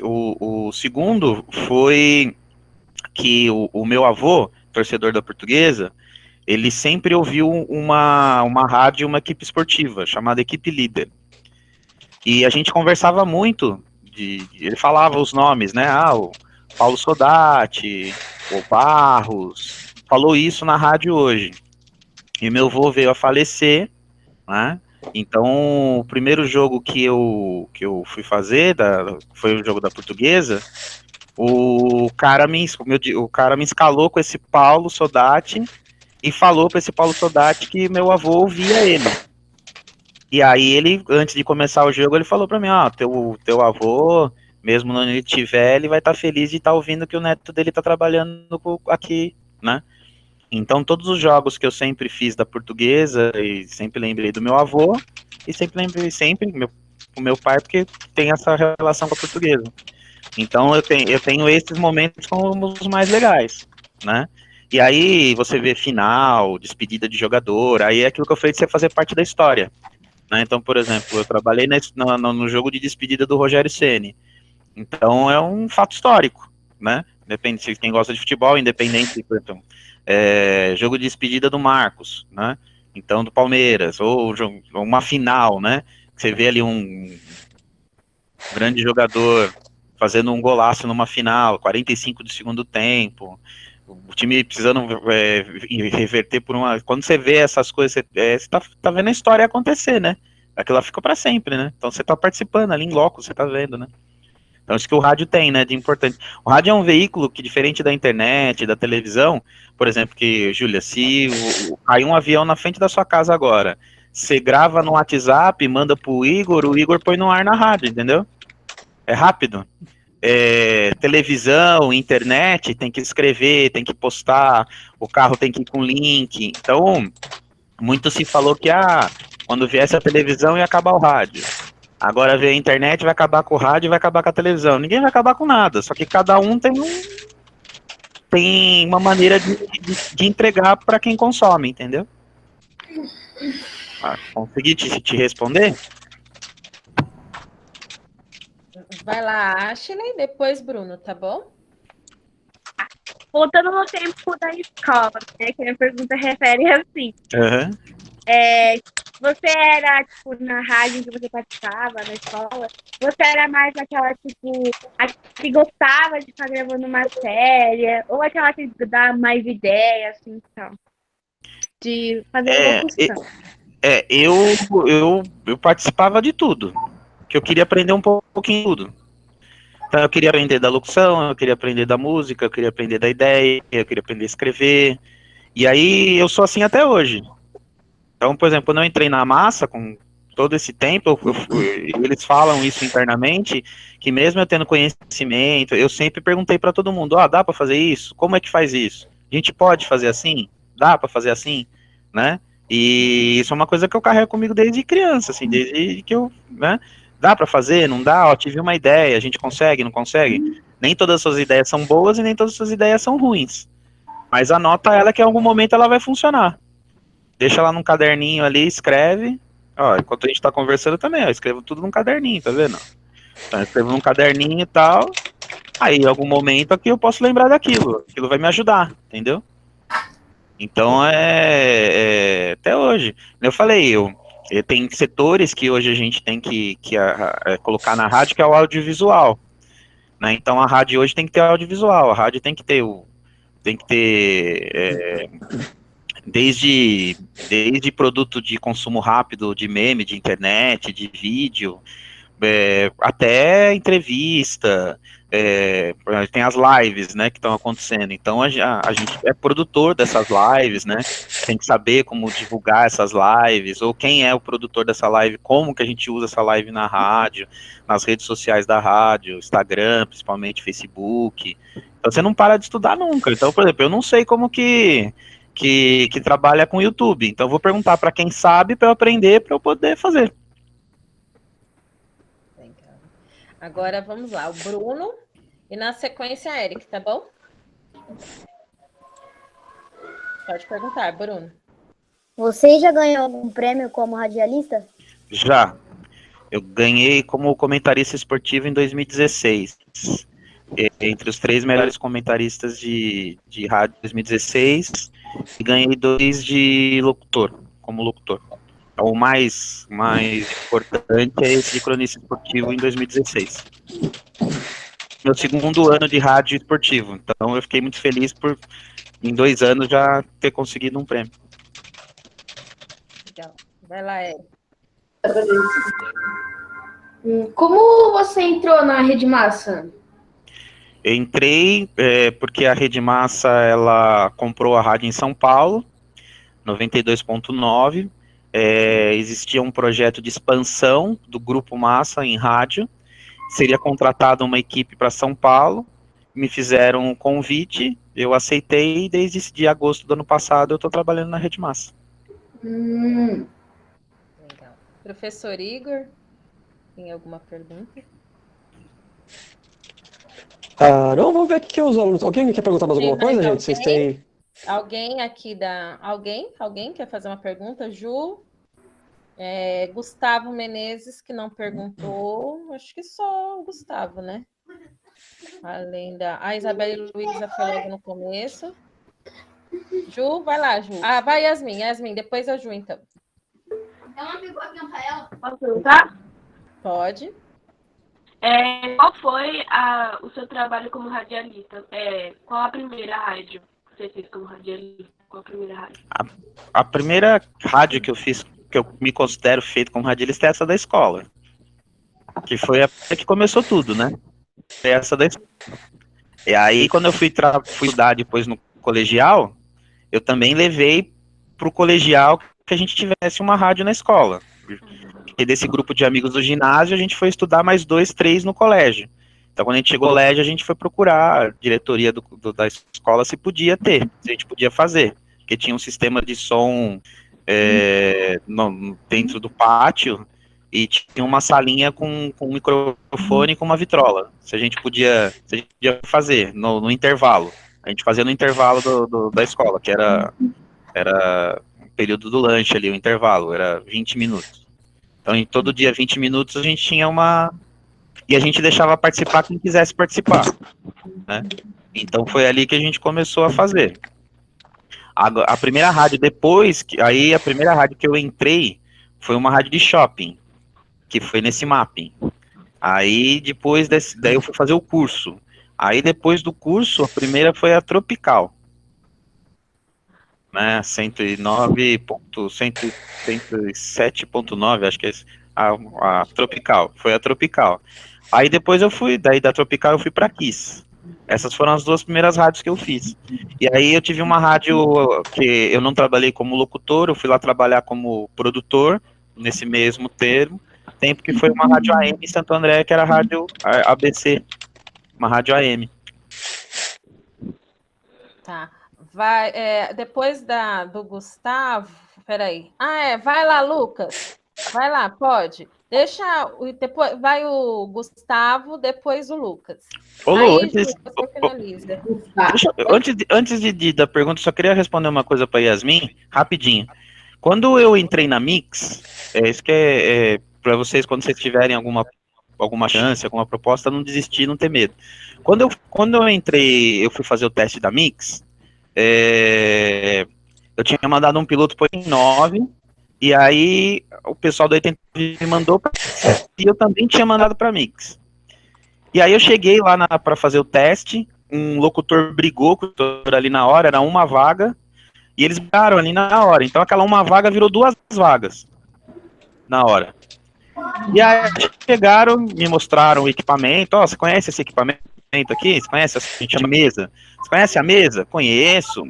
O segundo foi que o meu avô, torcedor da Portuguesa, ele sempre ouviu uma rádio, uma equipe esportiva, chamada Equipe Líder. E a gente conversava muito, ele falava os nomes, né? O Paulo Sodati, o Barros, falou isso na rádio hoje. E meu avô veio a falecer, né? Então, o primeiro jogo que eu fui fazer, foi o jogo da Portuguesa, o cara me escalou com esse Paulo Sodati e falou para esse Paulo Sodati que meu avô ouvia ele. E aí ele, antes de começar o jogo, ele falou para mim, teu avô, mesmo onde ele estiver, ele vai estar feliz de estar ouvindo que o neto dele está trabalhando aqui, né? Então, todos os jogos que eu sempre fiz da Portuguesa, e sempre lembrei do meu avô, e sempre lembrei do meu pai, porque tem essa relação com a Portuguesa. Então, eu tenho esses momentos como os mais legais, né? E aí, você vê final, despedida de jogador, aí é aquilo que eu falei de você fazer parte da história, né? Então, por exemplo, eu trabalhei no jogo de despedida do Rogério Ceni. Então, é um fato histórico, né? Depende se quem gosta de futebol, independente, então, jogo de despedida do Marcos, né? Então, do Palmeiras, ou uma final, né? Você vê ali um grande jogador fazendo um golaço numa final, 45 do segundo tempo, o time precisando reverter por uma... Quando você vê essas coisas, você tá vendo a história acontecer, né? Aquilo lá fica para sempre, né? Então você tá participando ali em loco, você tá vendo, né? Então isso que o rádio tem, né, de importante. O rádio é um veículo que, diferente da internet, da televisão, por exemplo, que, Júlia, se caiu um avião na frente da sua casa agora, você grava no WhatsApp, manda pro Igor, o Igor põe no ar na rádio, entendeu? É rápido. Televisão, internet, tem que escrever, tem que postar, o carro tem que ir com link. Então, muito se falou que, quando viesse a televisão ia acabar o rádio. Agora veio a internet, vai acabar com o rádio e vai acabar com a televisão. Ninguém vai acabar com nada, só que cada um tem uma maneira de entregar para quem consome, entendeu? Consegui te responder? Vai lá, Ashley, depois Bruno, tá bom? Voltando no tempo da escola, né, que a minha pergunta refere assim. Uhum. Você era, tipo, na rádio que você participava, na escola, você era mais aquela, tipo, a que gostava de estar gravando uma série, ou aquela que dá mais ideia, assim, então, de fazer locução? Eu participava de tudo, que eu queria aprender um pouquinho de tudo. Então eu queria aprender da locução, eu queria aprender da música, eu queria aprender da ideia, eu queria aprender a escrever, e aí eu sou assim até hoje. Então, por exemplo, quando eu entrei na Massa, com todo esse tempo, eles falam isso internamente, que mesmo eu tendo conhecimento, eu sempre perguntei para todo mundo, dá para fazer isso? Como é que faz isso? A gente pode fazer assim? Dá para fazer assim? Né? E isso é uma coisa que eu carrego comigo desde criança, assim, desde que eu, né? Dá para fazer? Não dá? Tive uma ideia, a gente consegue, não consegue? Nem todas as suas ideias são boas e nem todas as suas ideias são ruins. Mas anota ela que em algum momento ela vai funcionar. Deixa lá num caderninho ali, escreve. Enquanto a gente tá conversando também, eu escrevo tudo num caderninho, tá vendo? Então eu escrevo num caderninho e tal. Aí em algum momento aqui eu posso lembrar daquilo. Aquilo vai me ajudar, entendeu? Então até hoje. Eu falei, tem setores que hoje a gente tem que colocar na rádio, que é o audiovisual. Né? Então a rádio hoje tem que ter audiovisual. A rádio tem que ter desde produto de consumo rápido, de meme, de internet, de vídeo, até entrevista, tem as lives, né, que estão acontecendo. Então a gente é produtor dessas lives, né? Tem que saber como divulgar essas lives, ou quem é o produtor dessa live, como que a gente usa essa live na rádio, nas redes sociais da rádio, Instagram, principalmente Facebook. Então você não para de estudar nunca. Então, por exemplo, eu não sei como que trabalha com YouTube. Então eu vou perguntar para quem sabe para eu aprender, para eu poder fazer. Agora vamos lá, o Bruno e na sequência a Eric, tá bom? Pode perguntar, Bruno. Você já ganhou algum prêmio como radialista? Já. Eu ganhei como comentarista esportivo em 2016. Entre os 3 melhores comentaristas de rádio 2016, e ganhei 2 de locutor, como locutor. O mais importante é esse de cronista esportivo em 2016. Meu 2º ano de rádio esportivo. Então eu fiquei muito feliz por, em 2 anos, já ter conseguido um prêmio. Legal. Vai lá, Eric. Como você entrou na Rede Massa? Eu entrei porque a Rede Massa, ela comprou a rádio em São Paulo, 92.9. Existia um projeto de expansão do Grupo Massa em rádio. Seria contratada uma equipe para São Paulo. Me fizeram um convite, eu aceitei, e desde agosto do ano passado eu estou trabalhando na Rede Massa. Legal. Professor Igor, tem alguma pergunta? Não, vamos ver aqui que os alunos... Alguém quer perguntar mais alguma coisa, gente? Vocês têm... Alguém aqui da... Alguém quer fazer uma pergunta? Ju? Gustavo Menezes, que não perguntou. Acho que só o Gustavo, né? Além da... A Isabelle Luiza foi logo no começo. Ju, vai lá, Ju. Vai Yasmin. Yasmin, depois a Ju, então. Ela pegou a pra ela. Posso perguntar? Pode. Qual foi o seu trabalho como radialista? Qual a primeira rádio que você fez como radialista? Qual a primeira rádio? A primeira rádio que eu fiz, que eu me considero feito como radialista, é essa da escola. Que foi a que começou tudo, né? É essa da escola. E aí, quando eu fui estudar depois no colegial, eu também levei pro colegial que a gente tivesse uma rádio na escola. Porque desse grupo de amigos do ginásio, a gente foi estudar mais 2, 3 no colégio. Então, quando a gente chegou no colégio, a gente foi procurar a diretoria da escola se podia ter, se a gente podia fazer. Porque tinha um sistema de som dentro do pátio e tinha uma salinha com um microfone e com uma vitrola. Se a gente podia fazer no intervalo. A gente fazia no intervalo da escola, que era o período do lanche ali, o intervalo, era 20 minutos. Então, em todo dia, 20 minutos, a gente tinha uma... E a gente deixava participar quem quisesse participar, né? Então, foi ali que a gente começou a fazer. A primeira rádio a primeira rádio que eu entrei foi uma rádio de shopping, que foi nesse mapping. Aí, depois daí eu fui fazer o curso. Aí, depois do curso, a primeira foi a Tropical. Né, 107.9, acho que é a Tropical, foi a Tropical. Aí depois daí da Tropical eu fui para Kiss. Essas foram as 2 primeiras rádios que eu fiz. E aí eu tive uma rádio que eu não trabalhei como locutor, eu fui lá trabalhar como produtor, nesse mesmo tempo que foi uma rádio AM em Santo André, que era a rádio ABC, uma rádio AM. Tá. Depois do Gustavo, peraí. Vai lá, Lucas. Vai lá, pode. Depois vai o Gustavo, depois o Lucas. Ô, Lu, antes da pergunta, só queria responder uma coisa para Yasmin, rapidinho. Quando eu entrei na Mix, isso que é para vocês, quando vocês tiverem alguma chance, alguma proposta, não desistir, não ter medo. Quando eu entrei, eu fui fazer o teste da Mix, eu tinha mandado um piloto por 9, e aí o pessoal do 80 me mandou pra, e eu também tinha mandado para Mix. E aí eu cheguei lá para fazer o teste, um locutor brigou com o locutor ali na hora, era uma vaga, e eles brigaram ali na hora. Então aquela uma vaga virou 2 vagas na hora. E aí chegaram, me mostraram o equipamento. Você conhece esse equipamento? aqui? Você conhece? A gente chama mesa. Você conhece a mesa? Conheço.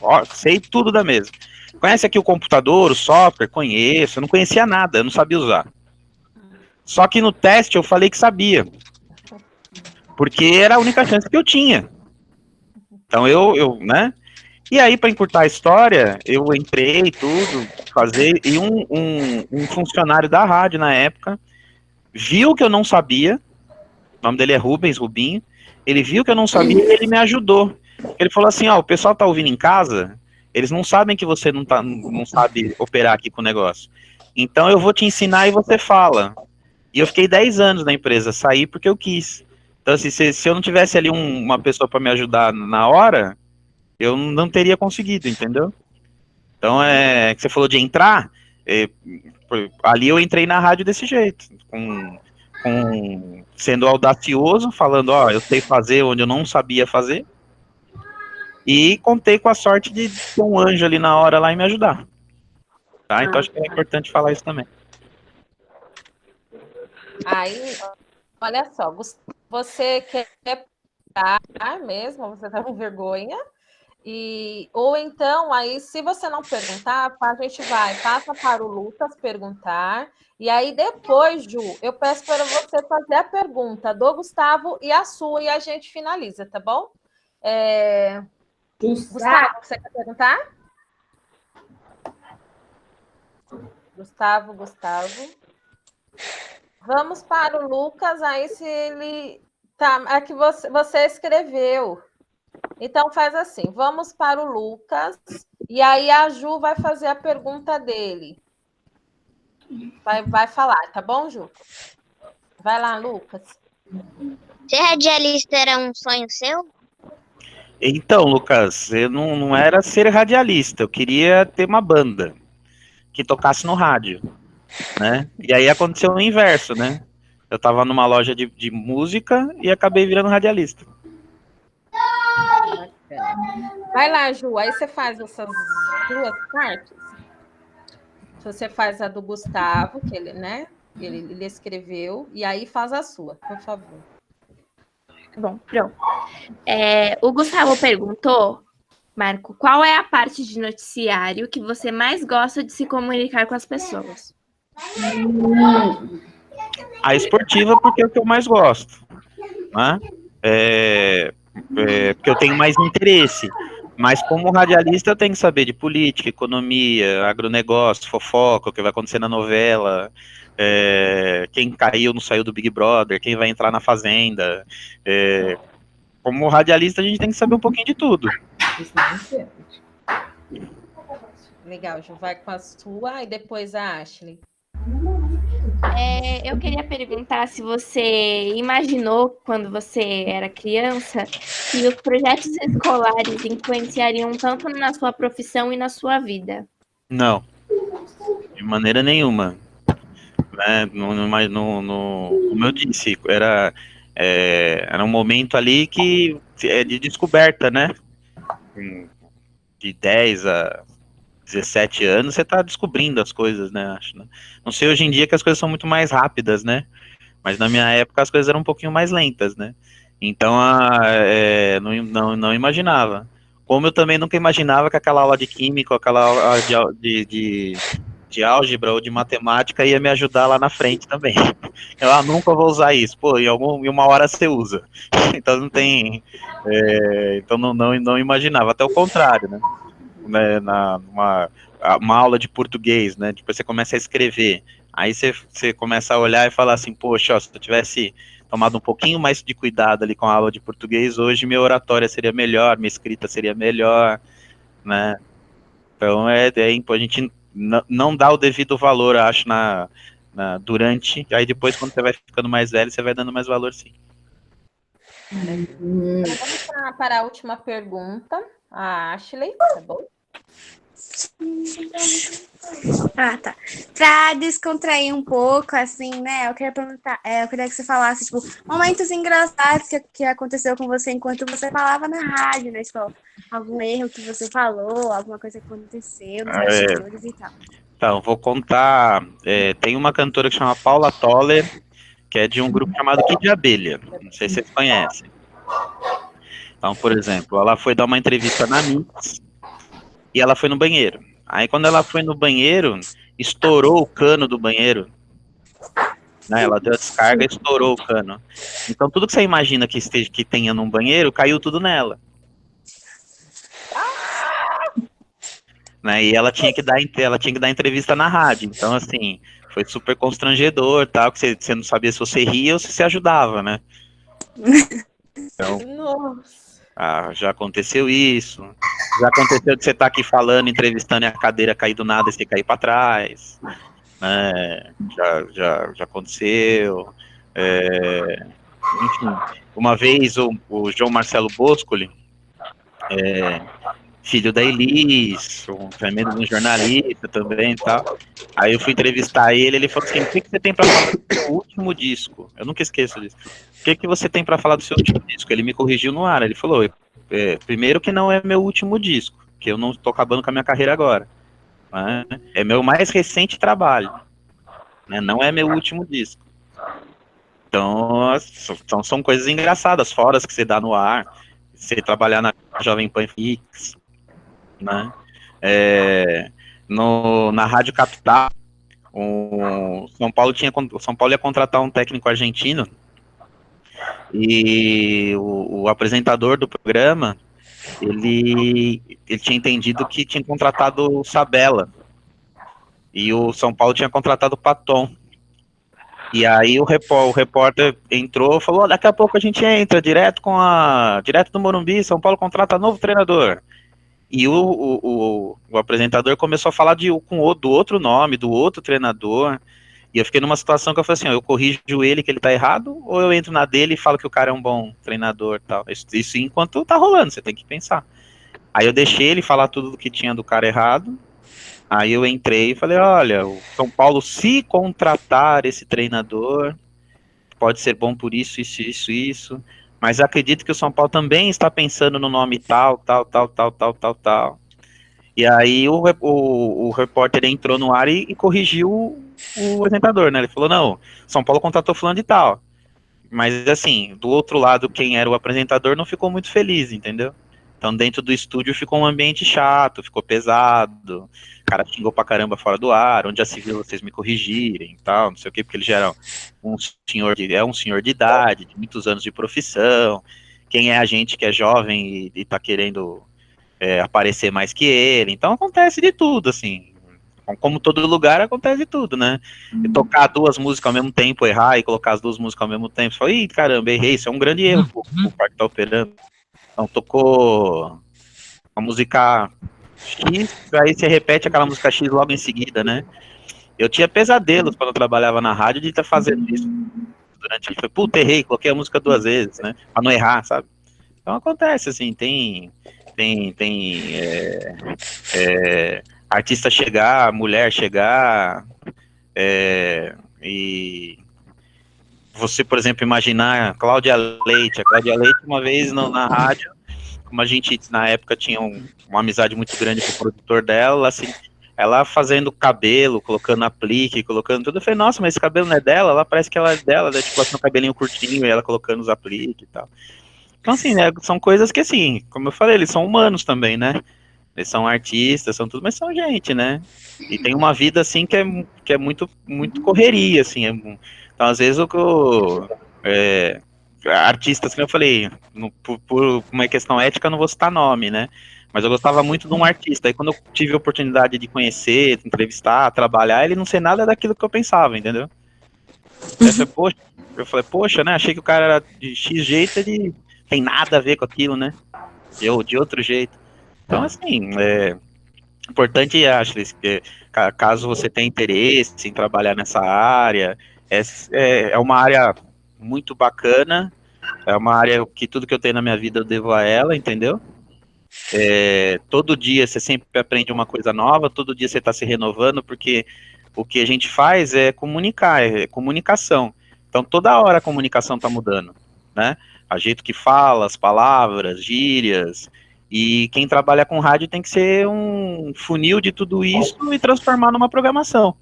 Ó, sei tudo da mesa. Conhece aqui o computador, o software? Conheço. Eu não conhecia nada, eu não sabia usar. Só que no teste eu falei que sabia. Porque era a única chance que eu tinha. Então né? E aí, para encurtar a história, eu entrei tudo, e um funcionário da rádio na época viu que eu não sabia, o nome dele é Rubinho, ele viu que eu não sabia e ele me ajudou. Ele falou assim, ó, o pessoal tá ouvindo em casa, eles não sabem que você não sabe operar aqui com o negócio. Então eu vou te ensinar e você fala. E eu fiquei 10 anos na empresa, saí porque eu quis. Então, assim, se eu não tivesse ali uma pessoa para me ajudar na hora, eu não teria conseguido, entendeu? Então, que você falou de entrar, ali eu entrei na rádio desse jeito, sendo audacioso, falando, ó, eu sei fazer onde eu não sabia fazer, e contei com a sorte de ter um anjo ali na hora lá e me ajudar. Tá? Então, acho que é importante falar isso também. Aí, olha só, você quer perguntar mesmo, você tá com vergonha, ou então, aí, se você não perguntar, a gente passa para o Lucas perguntar, e aí depois, Ju, eu peço para você fazer a pergunta do Gustavo e a sua, e a gente finaliza, tá bom? Gustavo, você quer perguntar? Gustavo. Vamos para o Lucas, aí se ele... Tá, é que você escreveu. Então faz assim, vamos para o Lucas, e aí a Ju vai fazer a pergunta dele. Vai falar, tá bom, Ju? Vai lá, Lucas. Ser radialista era um sonho seu? Então, Lucas, eu não era ser radialista, eu queria ter uma banda que tocasse no rádio, né? E aí aconteceu o inverso, né? Eu tava numa loja de música e acabei virando radialista. Vai lá, Ju, aí você faz essas duas partes. Você faz a do Gustavo, que ele, né? Ele escreveu, e aí faz a sua, por favor. Bom, pronto. O Gustavo perguntou, Marco, qual é a parte de noticiário que você mais gosta de se comunicar com as pessoas? A esportiva, porque é o que eu mais gosto, né? Porque eu tenho mais interesse. Mas como radialista eu tenho que saber de política, economia, agronegócio, fofoca, o que vai acontecer na novela, quem caiu, não saiu do Big Brother, quem vai entrar na Fazenda. Como radialista a gente tem que saber um pouquinho de tudo. Legal, Ju, vai com a sua e depois a Ashley. Eu queria perguntar se você imaginou, quando você era criança, que os projetos escolares influenciariam tanto na sua profissão e na sua vida. Não, de maneira nenhuma. Né? Como eu disse, era um momento ali de descoberta, né? De 10 a 17 anos, você está descobrindo as coisas, né? Acho, né? Não sei hoje em dia que as coisas são muito mais rápidas, né? Mas na minha época as coisas eram um pouquinho mais lentas, né? Então, não imaginava. Como eu também nunca imaginava que aquela aula de química, aquela aula de álgebra ou de matemática ia me ajudar lá na frente também. Eu nunca vou usar isso. Pô, em uma hora você usa. Então não tem... então não imaginava. Até o contrário, né? Uma aula de português, né? Depois você começa a escrever. Aí você começa a olhar e falar assim, poxa, ó, se eu tivesse tomado um pouquinho mais de cuidado ali com a aula de português, hoje minha oratória seria melhor, minha escrita seria melhor, né? Então a gente não dá o devido valor, acho, durante, aí depois quando você vai ficando mais velho, você vai dando mais valor, sim. Então, vamos para a última pergunta, a Ashley, tá bom? Tá. Pra descontrair um pouco, assim, né? Eu queria perguntar, eu queria que você falasse, tipo, momentos engraçados que aconteceu com você enquanto você falava na rádio, né? Tipo, algum erro que você falou, alguma coisa que aconteceu nos bastidores e tal. Então, vou contar. Tem uma cantora que chama Paula Toller, que é de um grupo chamado Kid de Abelha. Não sei se vocês conhecem. Então, por exemplo, ela foi dar uma entrevista na Mix e ela foi no banheiro. Aí, quando ela foi no banheiro, estourou o cano do banheiro. Né? Ela deu a descarga e estourou o cano. Então, tudo que você imagina que tenha num banheiro, caiu tudo nela. Né? E ela tinha que dar entrevista na rádio. Então, assim, foi super constrangedor, tal, que você não sabia se você ria ou se você ajudava, né? Então, já aconteceu isso. Já aconteceu de você estar aqui falando, entrevistando e a cadeira cair do nada e você cair para trás. Né? Já aconteceu. Enfim, uma vez o João Marcelo Boscoli, filho da Elis, um tremendo um jornalista também e tal. Aí eu fui entrevistar ele falou assim, o que você tem para falar do seu último disco? Eu nunca esqueço disso. O que você tem para falar do seu último disco? Ele me corrigiu no ar, ele falou, primeiro que não é meu último disco, que eu não estou acabando com a minha carreira agora. Né? É meu mais recente trabalho. Né? Não é meu último disco. Então, são coisas engraçadas, fora as que você dá no ar, você trabalhar na Jovem Pan Fix, né? Na Rádio Capital, o São Paulo ia contratar um técnico argentino e o apresentador do programa, ele tinha entendido que tinha contratado o Sabella e o São Paulo tinha contratado o Paton. E aí o repórter entrou e falou, daqui a pouco a gente entra direto do Morumbi, São Paulo contrata novo treinador. E o apresentador começou a falar do outro nome, do outro treinador. E eu fiquei numa situação que eu falei assim, eu corrijo ele que ele tá errado, ou eu entro na dele e falo que o cara é um bom treinador e tal. Isso enquanto tá rolando, você tem que pensar. Aí eu deixei ele falar tudo que tinha do cara errado. Aí eu entrei e falei, olha, o São Paulo, se contratar esse treinador, pode ser bom por isso, mas acredito que o São Paulo também está pensando no nome tal. E aí o repórter entrou no ar e corrigiu o apresentador, né? Ele falou, não, São Paulo contratou fulano de tal. Mas assim, do outro lado, quem era o apresentador não ficou muito feliz, entendeu? Então dentro do estúdio ficou um ambiente chato, ficou pesado, o cara xingou pra caramba fora do ar, onde já se viu vocês me corrigirem e tal, não sei o quê, porque ele já era um senhor de idade, de muitos anos de profissão, quem é a gente que é jovem e tá querendo aparecer mais que ele, então acontece de tudo, assim, como todo lugar acontece de tudo, né? E tocar duas músicas ao mesmo tempo, errar e colocar as duas músicas ao mesmo tempo, você fala, ih, caramba, errei, isso é um grande erro, o parque tá operando. Então tocou a música X, aí você repete aquela música X logo em seguida, né? Eu tinha pesadelos quando eu trabalhava na rádio de estar fazendo isso durante. Foi, puta, errei, coloquei a música 2 vezes, né? Pra não errar, sabe? Então acontece, assim, tem artista chegar, mulher chegar, e você, por exemplo, imaginar a Cláudia Leite uma vez na rádio, como a gente na época tinha uma amizade muito grande com o produtor dela, assim, ela fazendo cabelo, colocando aplique, colocando tudo, eu falei, nossa, mas esse cabelo não é dela? Ela parece que ela é dela, né? Tipo assim, um cabelinho curtinho e ela colocando os apliques e tal. Então, assim, né, são coisas que, assim, como eu falei, eles são humanos também, né? Eles são artistas, são tudo, mas são gente, né? E tem uma vida, assim, que é muito, muito correria, assim. Então, às vezes, artistas, como eu falei, por uma questão ética, eu não vou citar nome, né? Mas eu gostava muito de um artista. Aí, quando eu tive a oportunidade de conhecer, de entrevistar, trabalhar, ele não sei nada daquilo que eu pensava, entendeu? Eu falei, poxa, né? Achei que o cara era de X jeito, ele tem nada a ver com aquilo, né? Eu de outro jeito. Então, assim, importante, Ashley, que caso você tenha interesse em trabalhar nessa área, é uma área muito bacana, é uma área que tudo que eu tenho na minha vida eu devo a ela, entendeu? Todo dia você sempre aprende uma coisa nova, todo dia você está se renovando, porque o que a gente faz é comunicar, é comunicação. Então, toda hora a comunicação está mudando, né? A jeito que fala, as palavras, gírias, e quem trabalha com rádio tem que ser um funil de tudo isso e transformar numa programação.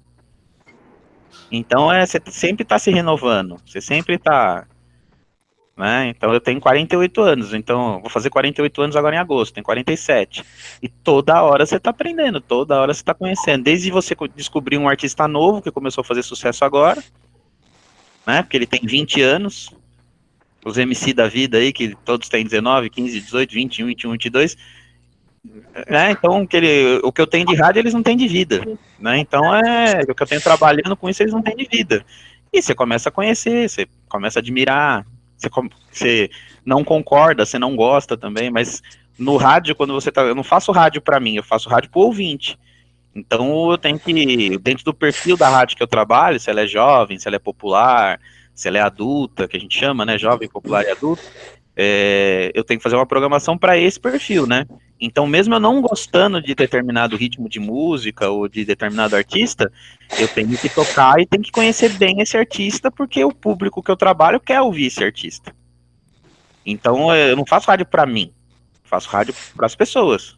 Então, você sempre está se renovando, você sempre está... Né? Então, eu tenho 48 anos, então vou fazer 48 anos agora em agosto, tenho 47. E toda hora você está aprendendo, toda hora você está conhecendo. Desde você descobrir um artista novo que começou a fazer sucesso agora, né? Porque ele tem 20 anos, os MC da vida aí, que todos têm 19, 15, 18, 21, 21, 22. Né? Então, o que eu tenho de rádio, eles não têm de vida. Né? Então, o que eu tenho trabalhando com isso, eles não têm de vida. E você começa a conhecer, você começa a admirar. Você não concorda, você não gosta também, mas no rádio, quando você tá... Eu não faço rádio para mim, eu faço rádio pro ouvinte. Então eu tenho que, dentro do perfil da rádio que eu trabalho, se ela é jovem, se ela é popular, se ela é adulta, que a gente chama, né, jovem, popular e adulto, eu tenho que fazer uma programação para esse perfil, né? Então, mesmo eu não gostando de determinado ritmo de música ou de determinado artista, eu tenho que tocar e tenho que conhecer bem esse artista, porque o público que eu trabalho quer ouvir esse artista. Então, eu não faço rádio para mim, faço rádio para as pessoas,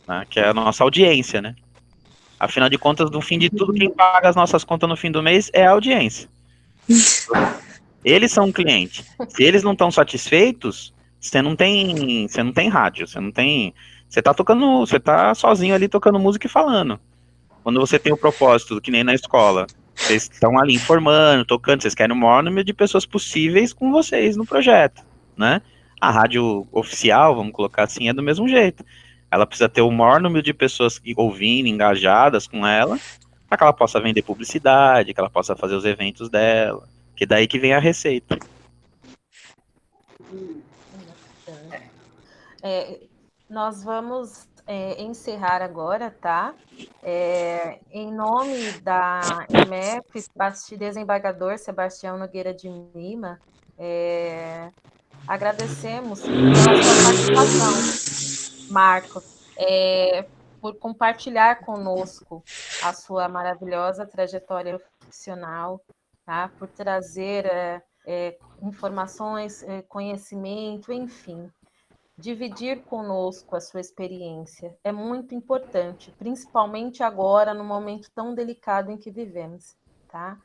né, que é a nossa audiência, né? Afinal de contas, no fim de tudo, quem paga as nossas contas no fim do mês é a audiência. Eles são um cliente. Se eles não estão satisfeitos, você não tem rádio, você tá sozinho ali tocando música e falando. Quando você tem o propósito, que nem na escola, vocês estão ali informando, tocando, vocês querem o maior número de pessoas possíveis com vocês no projeto, né? A rádio oficial, vamos colocar assim, é do mesmo jeito. Ela precisa ter o maior número de pessoas ouvindo, engajadas com ela, para que ela possa vender publicidade, que ela possa fazer os eventos dela, que daí que vem a receita. Nós vamos encerrar agora, tá? Em nome da EMEP, desembargador Sebastião Nogueira de Lima, agradecemos pela sua participação, Marco, por compartilhar conosco a sua maravilhosa trajetória profissional, tá? Por trazer informações, conhecimento, enfim. Dividir conosco a sua experiência é muito importante, principalmente agora, no momento tão delicado em que vivemos, tá?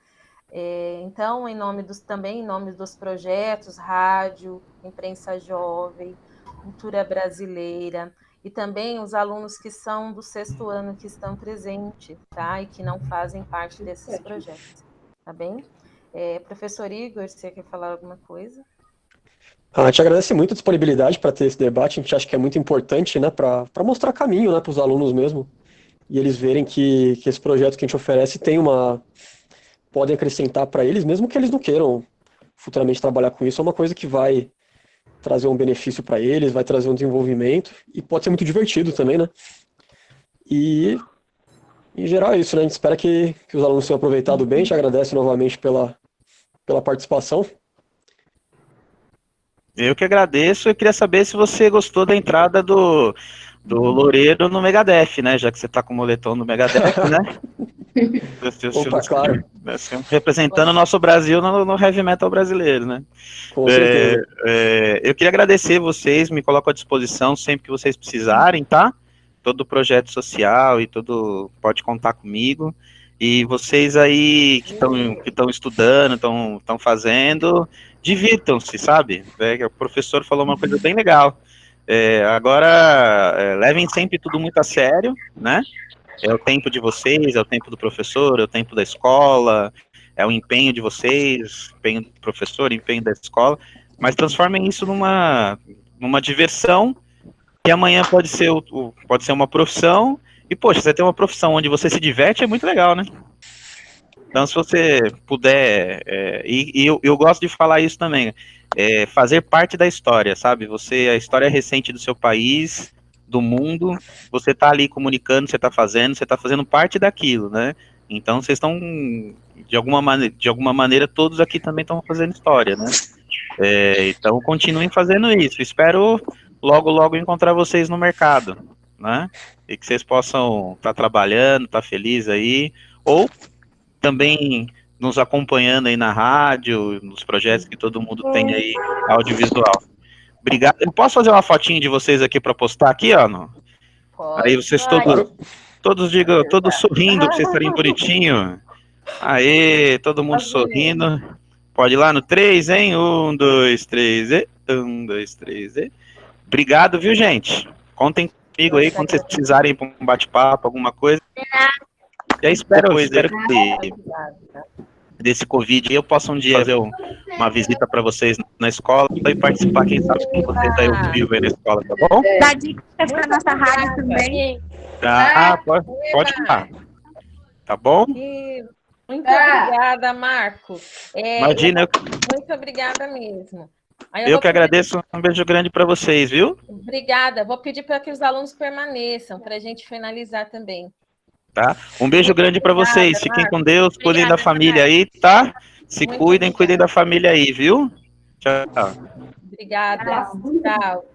Então, em nome dos projetos Rádio, Imprensa Jovem, Cultura Brasileira, e também os alunos que são do 6º ano que estão presentes, tá? E que não fazem parte desses projetos, tá bem? Professor Igor, você quer falar alguma coisa? A gente agradece muito a disponibilidade para ter esse debate, a gente acha que é muito importante, né, para mostrar caminho, né, para os alunos mesmo, e eles verem que esse projeto que a gente oferece podem acrescentar para eles, mesmo que eles não queiram futuramente trabalhar com isso, é uma coisa que vai trazer um benefício para eles, vai trazer um desenvolvimento, e pode ser muito divertido também, né, e em geral é isso, né, a gente espera que os alunos tenham aproveitado bem, a gente agradece novamente pela participação. Eu que agradeço, eu queria saber se você gostou da entrada do Loureiro no Megadeth, né? Já que você tá com o moletom do Megadeth, né? Opa, claro. Representando o nosso Brasil no heavy metal brasileiro, né? Com certeza. Eu queria agradecer vocês, me coloco à disposição sempre que vocês precisarem, tá? Todo projeto social e pode contar comigo. E vocês aí que estão estudando, estão fazendo, divirtam-se, sabe? O professor falou uma coisa bem legal. Agora, levem sempre tudo muito a sério, né? É o tempo de vocês, é o tempo do professor, é o tempo da escola, é o empenho de vocês, empenho do professor, empenho da escola, mas transformem isso numa diversão, que amanhã pode ser uma profissão. E, poxa, você tem uma profissão onde você se diverte, é muito legal, né? Então, se você puder, eu gosto de falar isso também, fazer parte da história, sabe? A história recente do seu país, do mundo, você tá ali comunicando, você tá fazendo parte daquilo, né? Então, vocês estão, de alguma maneira, todos aqui também estão fazendo história, né? Então, continuem fazendo isso. Espero logo encontrar vocês no mercado, né? E que vocês possam estar trabalhando, estar felizes aí, ou também nos acompanhando aí na rádio, nos projetos que todo mundo tem aí, audiovisual. Obrigado. Eu posso fazer uma fotinha de vocês aqui para postar aqui, ó? Aí vocês todos digam, todos sorrindo, pra vocês estarem bonitinho. Aê, todo mundo sorrindo. Pode ir lá no 3, hein? 1, 2, 3, e. 1, 2, 3, e. Obrigado, viu, gente? Contem comigo aí quando vocês precisarem para um bate-papo, alguma coisa. E aí, espero que desse Covid aí eu possa um dia fazer uma visita para vocês na escola e participar, quem sabe, com vocês aí ao vivo aí na escola, tá bom? Dá dicas para nossa rádio também. Pode falar. Tá bom? Muito obrigada, Marco. Imagina. Muito obrigada mesmo. Eu que agradeço, um beijo grande para vocês, viu? Obrigada. Vou pedir para que os alunos permaneçam, para a gente finalizar também. Tá? Um beijo grande para vocês. Fiquem com Deus, cuidem da família aí, tá? Se cuidem, cuidem da família aí, viu? Tchau. Obrigada. Tchau.